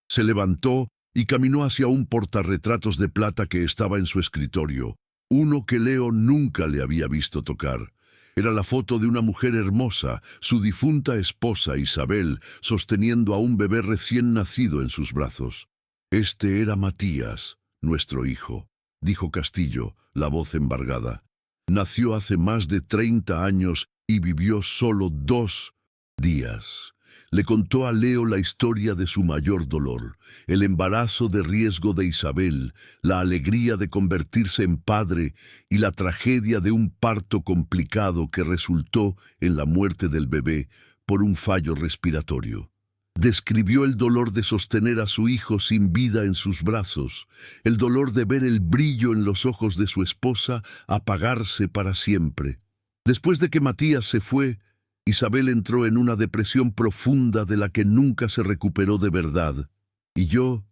Se levantó y caminó hacia un portarretratos de plata que estaba en su escritorio, uno que Leo nunca le había visto tocar. Era la foto de una mujer hermosa, su difunta esposa Isabel, sosteniendo a un bebé recién nacido en sus brazos. Este era Matías, nuestro hijo, dijo Castillo, la voz embargada. Nació hace más de 30 años y vivió solo 2 días. Le contó a Leo la historia de su mayor dolor, el embarazo de riesgo de Isabel, la alegría de convertirse en padre y la tragedia de un parto complicado que resultó en la muerte del bebé por un fallo respiratorio. Describió el dolor de sostener a su hijo sin vida en sus brazos, el dolor de ver el brillo en los ojos de su esposa apagarse para siempre. Después de que Matías se fue, Isabel entró en una depresión profunda de la que nunca se recuperó de verdad. Y yo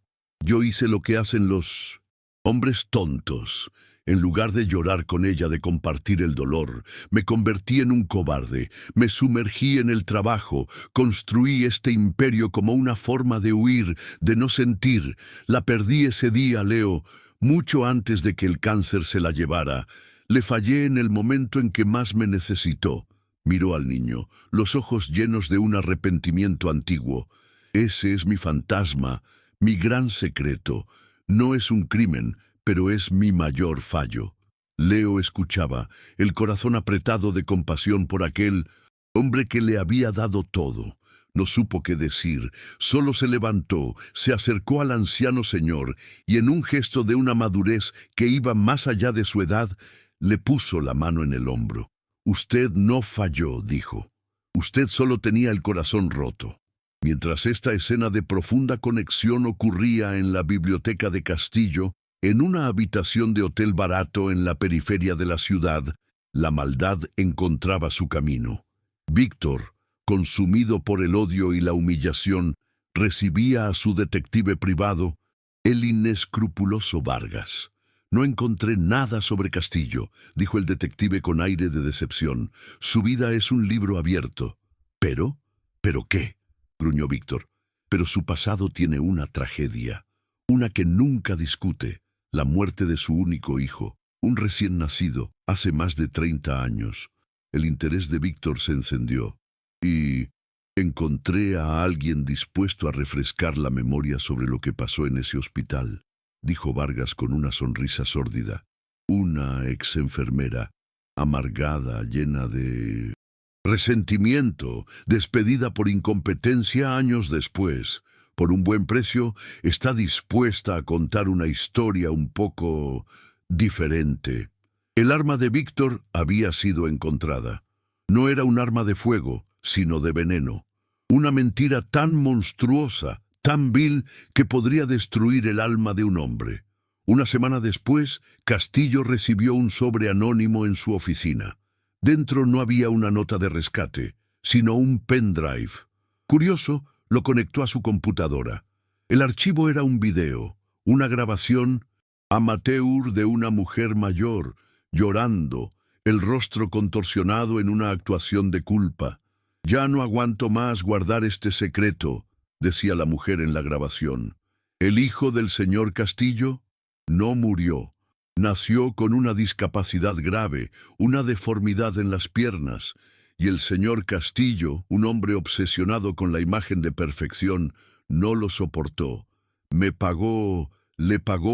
hice lo que hacen los hombres tontos. En lugar de llorar con ella, de compartir el dolor, me convertí en un cobarde, me sumergí en el trabajo, construí este imperio como una forma de huir, de no sentir. La perdí ese día, Leo, mucho antes de que el cáncer se la llevara. Le fallé en el momento en que más me necesitó. Miró al niño, los ojos llenos de un arrepentimiento antiguo. Ese es mi fantasma, mi gran secreto. No es un crimen, pero es mi mayor fallo. Leo escuchaba, el corazón apretado de compasión por aquel hombre que le había dado todo. No supo qué decir, solo se levantó, se acercó al anciano señor y en un gesto de una madurez que iba más allá de su edad, le puso la mano en el hombro. Usted no falló, dijo. Usted solo tenía el corazón roto. Mientras esta escena de profunda conexión ocurría en la biblioteca de Castillo, en una habitación de hotel barato en la periferia de la ciudad, la maldad encontraba su camino. Víctor, consumido por el odio y la humillación, recibía a su detective privado, el inescrupuloso Vargas. No encontré nada sobre Castillo, dijo el detective con aire de decepción. Su vida es un libro abierto. ¿Pero? ¿Pero qué? Gruñó Víctor. Pero su pasado tiene una tragedia, una que nunca discute, la muerte de su único hijo, un recién nacido, hace más de 30 años. El interés de Víctor se encendió. Y encontré a alguien dispuesto a refrescar la memoria sobre lo que pasó en ese hospital, dijo Vargas con una sonrisa sórdida. Una ex enfermera, amargada, llena de resentimiento, despedida por incompetencia años después. Por un buen precio, está dispuesta a contar una historia un poco diferente. El arma de Víctor había sido encontrada. No era un arma de fuego, sino de veneno. Una mentira tan monstruosa, tan vil, que podría destruir el alma de un hombre. Una semana después, Castillo recibió un sobre anónimo en su oficina. Dentro no había una nota de rescate, sino un pendrive. Curioso, lo conectó a su computadora. El archivo era un video, una grabación amateur de una mujer mayor, llorando, el rostro contorsionado en una actuación de culpa. «Ya no aguanto más guardar este secreto», decía la mujer en la grabación. El hijo del señor Castillo no murió. Nació con una discapacidad grave, una deformidad en las piernas, y el señor Castillo, un hombre obsesionado con la imagen de perfección, no lo soportó. Le pagó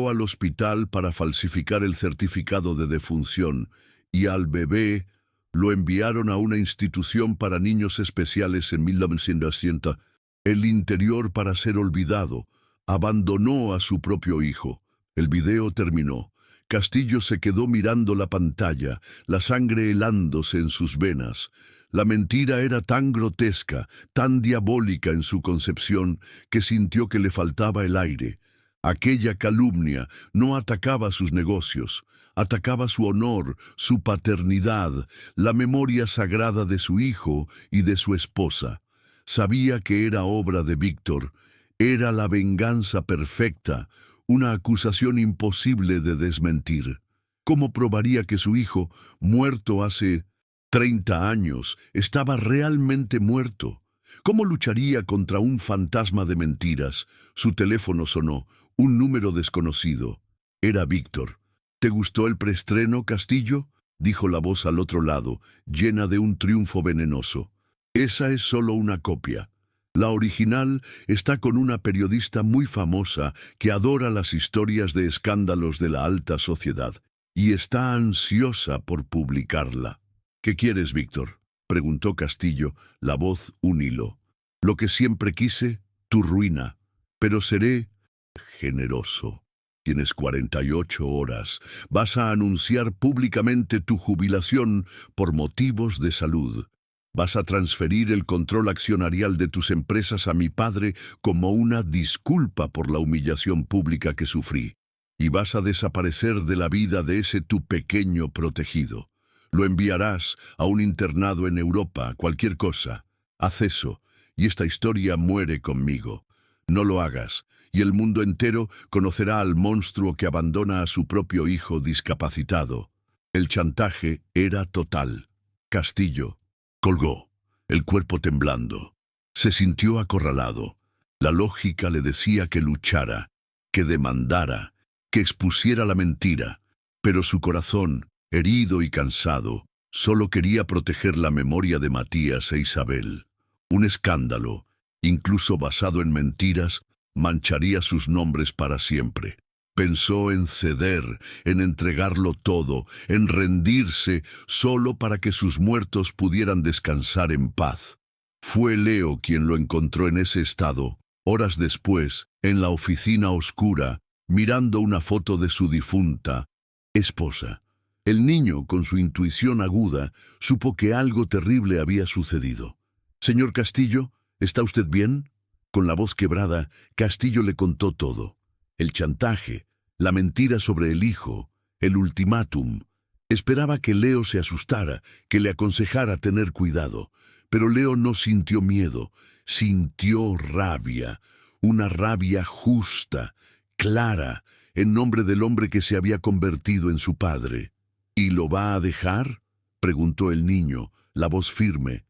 al hospital para falsificar el certificado de defunción, y al bebé lo enviaron a una institución para niños especiales en 1900. El interior para ser olvidado. Abandonó a su propio hijo. El video terminó. Castillo se quedó mirando la pantalla, la sangre helándose en sus venas. La mentira era tan grotesca, tan diabólica en su concepción, que sintió que le faltaba el aire. Aquella calumnia no atacaba sus negocios, atacaba su honor, su paternidad, la memoria sagrada de su hijo y de su esposa. Sabía que era obra de Víctor, era la venganza perfecta, una acusación imposible de desmentir. ¿Cómo probaría que su hijo, muerto hace 30 años, estaba realmente muerto? ¿Cómo lucharía contra un fantasma de mentiras? Su teléfono sonó, un número desconocido. Era Víctor. «¿Te gustó el preestreno, Castillo?», dijo la voz al otro lado, llena de un triunfo venenoso. «Esa es solo una copia. La original está con una periodista muy famosa que adora las historias de escándalos de la alta sociedad y está ansiosa por publicarla». «¿Qué quieres, Víctor?», preguntó Castillo, la voz un hilo. «Lo que siempre quise, tu ruina. Pero seré generoso. Tienes 48 horas. Vas a anunciar públicamente tu jubilación por motivos de salud. Vas a transferir el control accionarial de tus empresas a mi padre como una disculpa por la humillación pública que sufrí. Y vas a desaparecer de la vida de ese tu pequeño protegido. Lo enviarás a un internado en Europa, cualquier cosa. Haz eso, y esta historia muere conmigo. No lo hagas, y el mundo entero conocerá al monstruo que abandona a su propio hijo discapacitado. El chantaje era total. Castillo colgó, el cuerpo temblando. Se sintió acorralado. La lógica le decía que luchara, que demandara, que expusiera la mentira, pero su corazón, herido y cansado, solo quería proteger la memoria de Matías e Isabel. Un escándalo, incluso basado en mentiras, mancharía sus nombres para siempre. Pensó en ceder, en entregarlo todo, en rendirse, solo para que sus muertos pudieran descansar en paz. Fue Leo quien lo encontró en ese estado, horas después, en la oficina oscura, mirando una foto de su difunta esposa. El niño, con su intuición aguda, supo que algo terrible había sucedido. «Señor Castillo, ¿está usted bien?». Con la voz quebrada, Castillo le contó todo. El chantaje, la mentira sobre el hijo, el ultimátum. Esperaba que Leo se asustara, que le aconsejara tener cuidado. Pero Leo no sintió miedo, sintió rabia. Una rabia justa, clara, en nombre del hombre que se había convertido en su padre. «¿Y lo va a dejar?», preguntó el niño, la voz firme.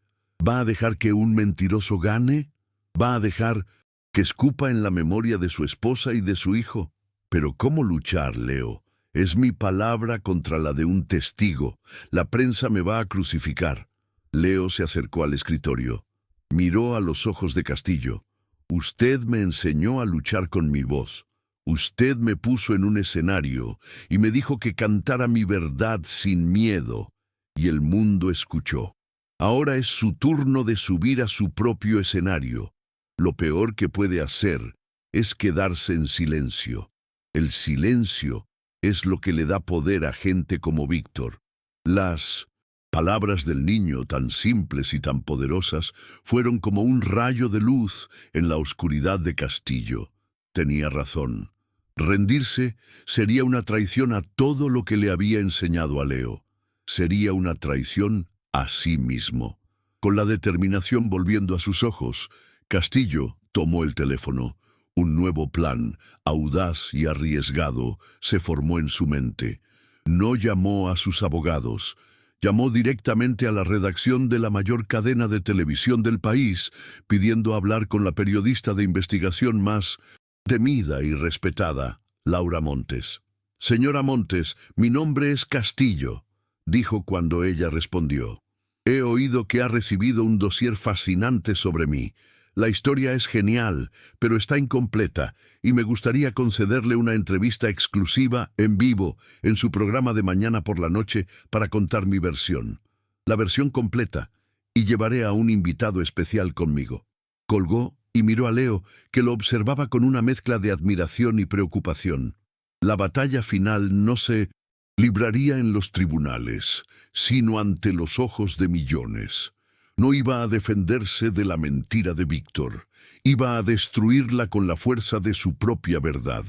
«¿Va a dejar que un mentiroso gane? ¿Va a dejar que escupa en la memoria de su esposa y de su hijo? Pero ¿cómo luchar, Leo? Es mi palabra contra la de un testigo. La prensa me va a crucificar». Leo se acercó al escritorio. Miró a los ojos de Castillo. Usted me enseñó a luchar con mi voz. Usted me puso en un escenario y me dijo que cantara mi verdad sin miedo, y el mundo escuchó. Ahora es su turno de subir a su propio escenario. Lo peor que puede hacer es quedarse en silencio. El silencio es lo que le da poder a gente como Víctor. Las palabras del niño, tan simples y tan poderosas, fueron como un rayo de luz en la oscuridad de Castillo. Tenía razón. Rendirse sería una traición a todo lo que le había enseñado a Leo. Sería una traición a sí mismo. Con la determinación volviendo a sus ojos, Castillo tomó el teléfono. Un nuevo plan, audaz y arriesgado, se formó en su mente. No llamó a sus abogados. Llamó directamente a la redacción de la mayor cadena de televisión del país, pidiendo hablar con la periodista de investigación más temida y respetada, Laura Montes. «Señora Montes, mi nombre es Castillo», dijo cuando ella respondió. «He oído que ha recibido un dossier fascinante sobre mí. La historia es genial, pero está incompleta, y me gustaría concederle una entrevista exclusiva, en vivo, en su programa de mañana por la noche, para contar mi versión. La versión completa, y llevaré a un invitado especial conmigo». Colgó y miró a Leo, que lo observaba con una mezcla de admiración y preocupación. La batalla final no se libraría en los tribunales, sino ante los ojos de millones. No iba a defenderse de la mentira de Víctor, iba a destruirla con la fuerza de su propia verdad.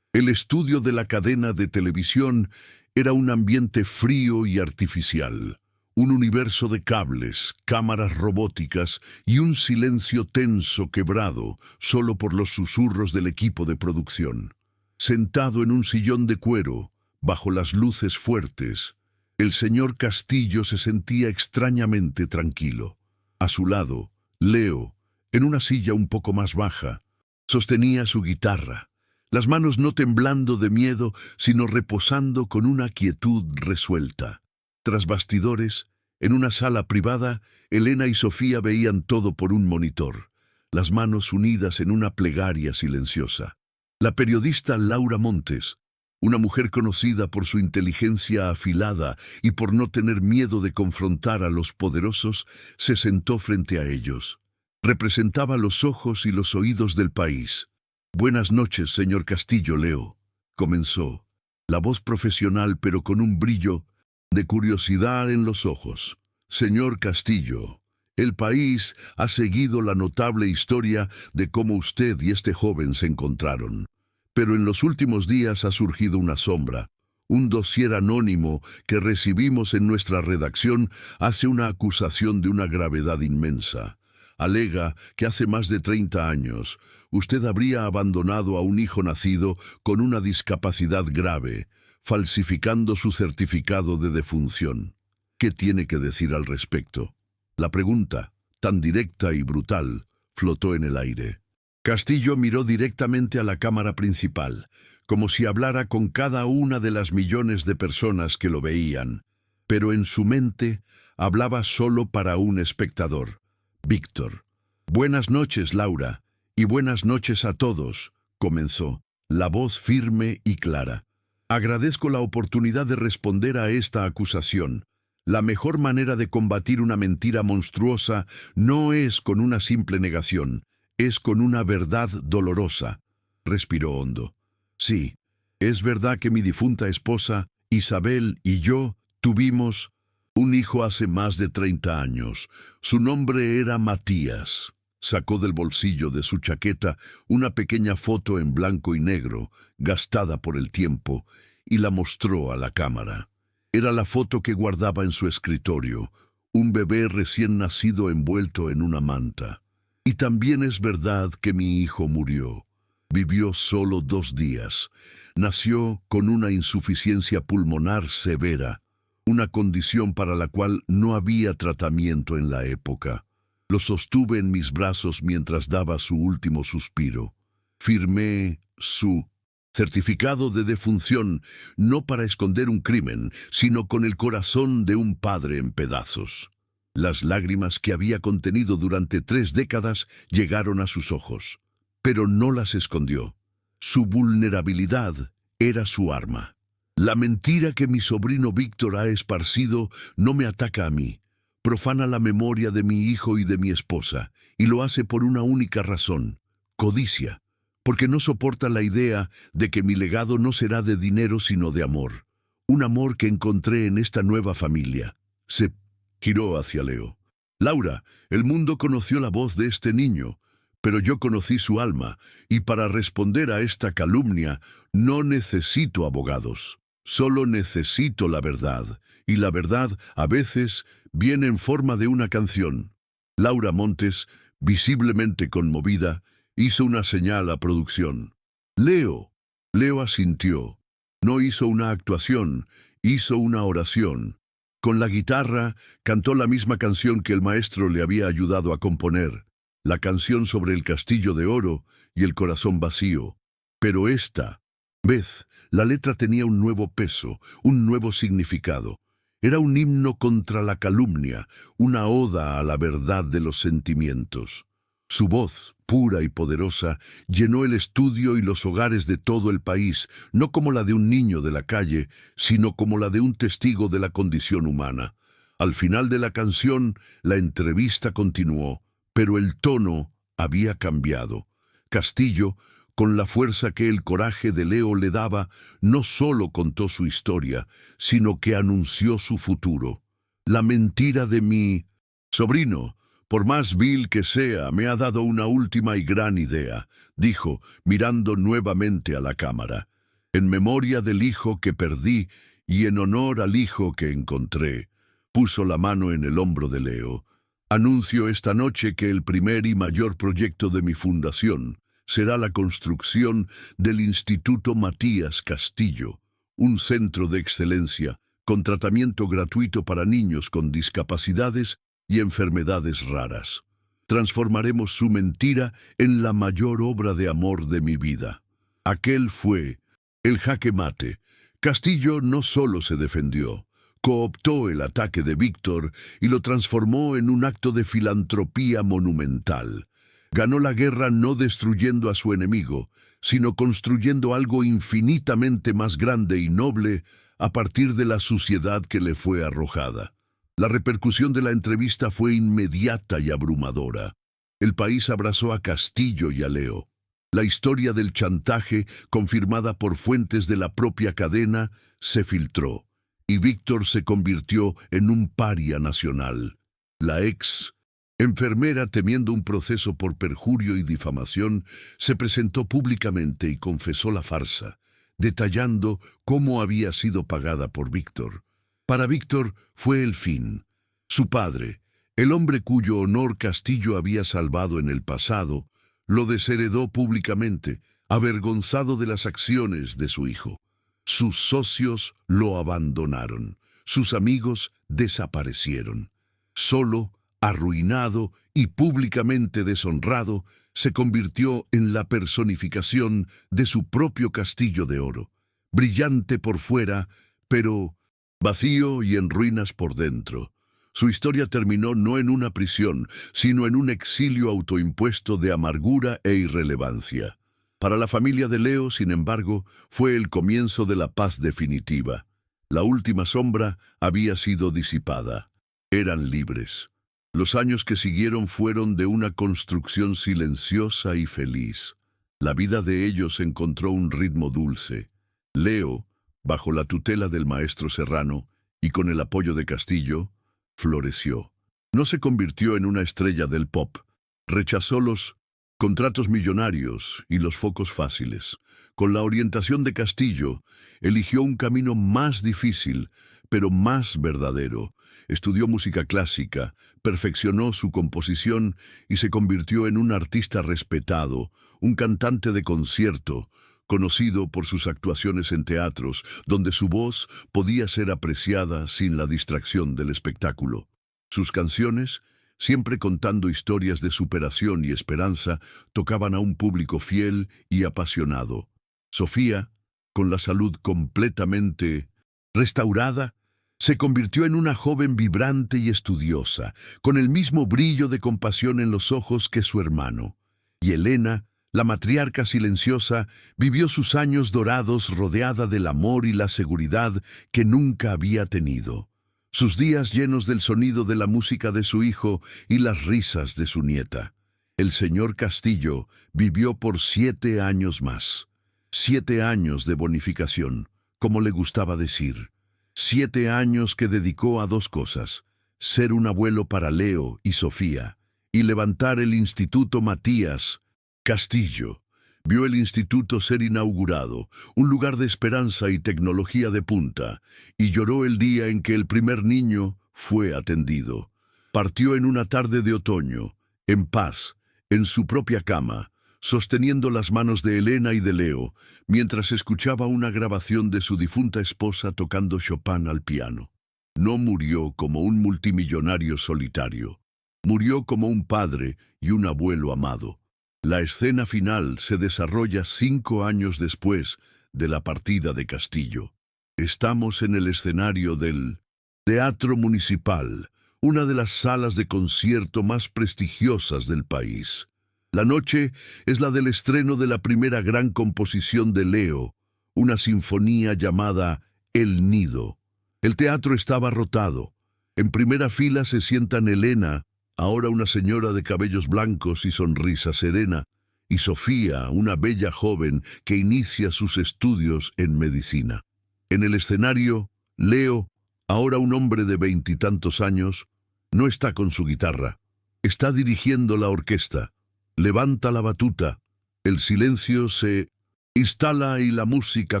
El estudio de la cadena de televisión era un ambiente frío y artificial, un universo de cables, cámaras robóticas y un silencio tenso quebrado solo por los susurros del equipo de producción. Sentado en un sillón de cuero, bajo las luces fuertes, el señor Castillo se sentía extrañamente tranquilo. A su lado, Leo, en una silla un poco más baja, sostenía su guitarra, las manos no temblando de miedo, sino reposando con una quietud resuelta. Tras bastidores, en una sala privada, Elena y Sofía veían todo por un monitor, las manos unidas en una plegaria silenciosa. La periodista Laura Montes, una mujer conocida por su inteligencia afilada y por no tener miedo de confrontar a los poderosos, se sentó frente a ellos. Representaba los ojos y los oídos del país. «Buenas noches, señor Castillo, Leo», comenzó, la voz profesional pero con un brillo de curiosidad en los ojos. «Señor Castillo, el país ha seguido la notable historia de cómo usted y este joven se encontraron. Pero en los últimos días ha surgido una sombra. Un dossier anónimo que recibimos en nuestra redacción hace una acusación de una gravedad inmensa. Alega que hace más de 30 años usted habría abandonado a un hijo nacido con una discapacidad grave, falsificando su certificado de defunción. ¿Qué tiene que decir al respecto?». La pregunta, tan directa y brutal, flotó en el aire. Castillo miró directamente a la cámara principal, como si hablara con cada una de las millones de personas que lo veían, pero en su mente hablaba solo para un espectador, Víctor. «Buenas noches, Laura, y buenas noches a todos», comenzó, la voz firme y clara. «Agradezco la oportunidad de responder a esta acusación. La mejor manera de combatir una mentira monstruosa no es con una simple negación, es con una verdad dolorosa». Respiró hondo. «Sí, es verdad que mi difunta esposa, Isabel, y yo tuvimos un hijo hace más de 30 años. Su nombre era Matías». Sacó del bolsillo de su chaqueta una pequeña foto en blanco y negro, gastada por el tiempo, y la mostró a la cámara. Era la foto que guardaba en su escritorio, un bebé recién nacido envuelto en una manta. «Y también es verdad que mi hijo murió. Vivió solo 2 días. Nació con una insuficiencia pulmonar severa, una condición para la cual no había tratamiento en la época. Lo sostuve en mis brazos mientras daba su último suspiro. Firmé su certificado de defunción, no para esconder un crimen, sino con el corazón de un padre en pedazos». Las lágrimas que había contenido durante 3 décadas llegaron a sus ojos, pero no las escondió. Su vulnerabilidad era su arma. La mentira que mi sobrino Víctor ha esparcido no me ataca a mí. Profana la memoria de mi hijo y de mi esposa, y lo hace por una única razón: codicia, porque no soporta la idea de que mi legado no será de dinero sino de amor. Un amor que encontré en esta nueva familia. Se giró hacia Leo. Laura, el mundo conoció la voz de este niño, pero yo conocí su alma, y para responder a esta calumnia no necesito abogados. Solo necesito la verdad, y la verdad a veces viene en forma de una canción. Laura Montes, visiblemente conmovida, hizo una señal a producción. Leo. Leo asintió. No hizo una actuación, hizo una oración. Con la guitarra cantó la misma canción que el maestro le había ayudado a componer, la canción sobre el castillo de oro y el corazón vacío. Pero esta vez la letra tenía un nuevo peso, un nuevo significado. Era un himno contra la calumnia, una oda a la verdad de los sentimientos. Su voz, pura y poderosa, llenó el estudio y los hogares de todo el país, no como la de un niño de la calle, sino como la de un testigo de la condición humana. Al final de la canción, la entrevista continuó, pero el tono había cambiado. Castillo, con la fuerza que el coraje de Leo le daba, no solo contó su historia, sino que anunció su futuro. La mentira de mi sobrino, por más vil que sea, me ha dado una última y gran idea, dijo, mirando nuevamente a la cámara. En memoria del hijo que perdí y en honor al hijo que encontré, puso la mano en el hombro de Leo. Anuncio esta noche que el primer y mayor proyecto de mi fundación será la construcción del Instituto Matías Castillo, un centro de excelencia con tratamiento gratuito para niños con discapacidades y enfermedades raras. Transformaremos su mentira en la mayor obra de amor de mi vida. Aquel fue el jaque mate. Castillo no solo se defendió, cooptó el ataque de Víctor y lo transformó en un acto de filantropía monumental. Ganó la guerra no destruyendo a su enemigo, sino construyendo algo infinitamente más grande y noble a partir de la suciedad que le fue arrojada. La repercusión de la entrevista fue inmediata y abrumadora. El país abrazó a Castillo y a Leo. La historia del chantaje, confirmada por fuentes de la propia cadena, se filtró, y Víctor se convirtió en un paria nacional. La ex enfermera, temiendo un proceso por perjurio y difamación, se presentó públicamente y confesó la farsa, detallando cómo había sido pagada por Víctor. Para Víctor fue el fin. Su padre, el hombre cuyo honor Castillo había salvado en el pasado, lo desheredó públicamente, avergonzado de las acciones de su hijo. Sus socios lo abandonaron, sus amigos desaparecieron. Solo, arruinado y públicamente deshonrado, se convirtió en la personificación de su propio castillo de oro, brillante por fuera, pero vacío y en ruinas por dentro. Su historia terminó no en una prisión, sino en un exilio autoimpuesto de amargura e irrelevancia. Para la familia de Leo, sin embargo, fue el comienzo de la paz definitiva. La última sombra había sido disipada. Eran libres. Los años que siguieron fueron de una construcción silenciosa y feliz. La vida de ellos encontró un ritmo dulce. Leo, bajo la tutela del maestro Serrano y con el apoyo de Castillo, floreció. No se convirtió en una estrella del pop. Rechazó los contratos millonarios y los focos fáciles. Con la orientación de Castillo, eligió un camino más difícil, pero más verdadero. Estudió música clásica, perfeccionó su composición y se convirtió en un artista respetado, un cantante de concierto, conocido por sus actuaciones en teatros, donde su voz podía ser apreciada sin la distracción del espectáculo. Sus canciones, siempre contando historias de superación y esperanza, tocaban a un público fiel y apasionado. Sofía, con la salud completamente restaurada, Se convirtió en una joven vibrante y estudiosa, con el mismo brillo de compasión en los ojos que su hermano. Y Helena, la matriarca silenciosa, vivió sus años dorados rodeada del amor y la seguridad que nunca había tenido. Sus días llenos del sonido de la música de su hijo y las risas de su nieta. El señor Castillo vivió por 7 años más. 7 años de bonificación, como le gustaba decir. 7 años que dedicó a 2 cosas: ser un abuelo para Leo y Sofía, y levantar el Instituto Matías Castillo. Vio el instituto ser inaugurado, un lugar de esperanza y tecnología de punta, y lloró el día en que el primer niño fue atendido. Partió en una tarde de otoño, en paz, en su propia cama, sosteniendo las manos de Helena y de Leo, mientras escuchaba una grabación de su difunta esposa tocando Chopin al piano. No murió como un multimillonario solitario. Murió como un padre y un abuelo amado. La escena final se desarrolla 5 años después de la partida de Castillo. Estamos en el escenario del Teatro Municipal, una de las salas de concierto más prestigiosas del país. La noche es la del estreno de la primera gran composición de Leo, una sinfonía llamada El Nido. El teatro está abarrotado. En primera fila se sientan Helena, ahora una señora de cabellos blancos y sonrisa serena, y Sofía, una bella joven que inicia sus estudios en medicina. En el escenario, Leo, ahora un hombre de 20 y tantos años, no está con su guitarra. Está dirigiendo la orquesta. Levanta la batuta, el silencio se instala y la música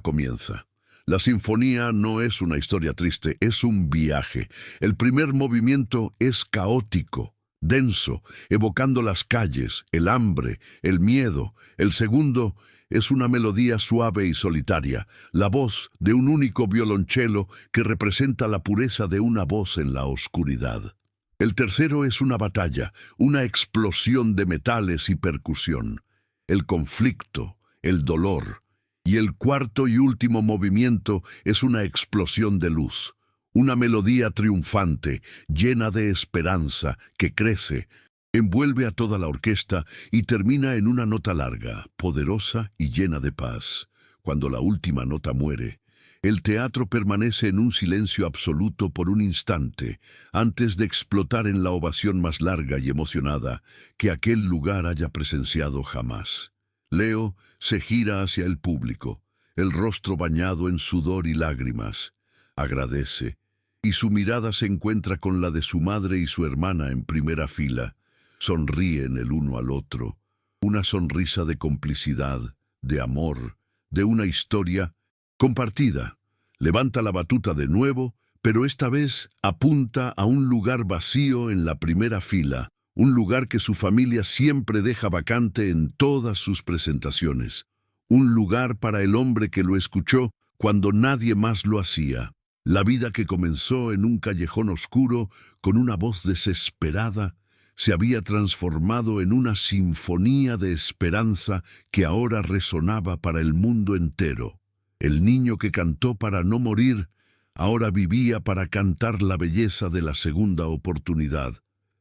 comienza. La sinfonía no es una historia triste, es un viaje. El primer movimiento es caótico, denso, evocando las calles, el hambre, el miedo. El segundo es una melodía suave y solitaria, la voz de un único violonchelo que representa la pureza de una voz en la oscuridad. El tercero es una batalla, una explosión de metales y percusión, el conflicto, el dolor. Y el cuarto y último movimiento es una explosión de luz, una melodía triunfante, llena de esperanza, que crece, envuelve a toda la orquesta y termina en una nota larga, poderosa y llena de paz. Cuando la última nota muere, el teatro permanece en un silencio absoluto por un instante, antes de explotar en la ovación más larga y emocionada que aquel lugar haya presenciado jamás. Leo se gira hacia el público, el rostro bañado en sudor y lágrimas. Agradece, y su mirada se encuentra con la de su madre y su hermana en primera fila. Sonríen el uno al otro, una sonrisa de complicidad, de amor, de una historia compartida. Levanta la batuta de nuevo, pero esta vez apunta a un lugar vacío en la primera fila, un lugar que su familia siempre deja vacante en todas sus presentaciones. Un lugar para el hombre que lo escuchó cuando nadie más lo hacía. La vida que comenzó en un callejón oscuro con una voz desesperada se había transformado en una sinfonía de esperanza que ahora resonaba para el mundo entero. El niño que cantó para no morir, ahora vivía para cantar la belleza de la segunda oportunidad.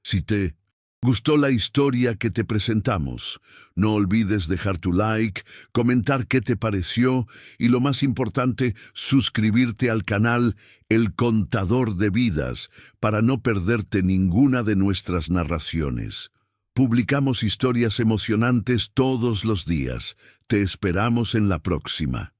Si te gustó la historia que te presentamos, no olvides dejar tu like, comentar qué te pareció y, lo más importante, suscribirte al canal El Contador de Vidas para no perderte ninguna de nuestras narraciones. Publicamos historias emocionantes todos los días. Te esperamos en la próxima.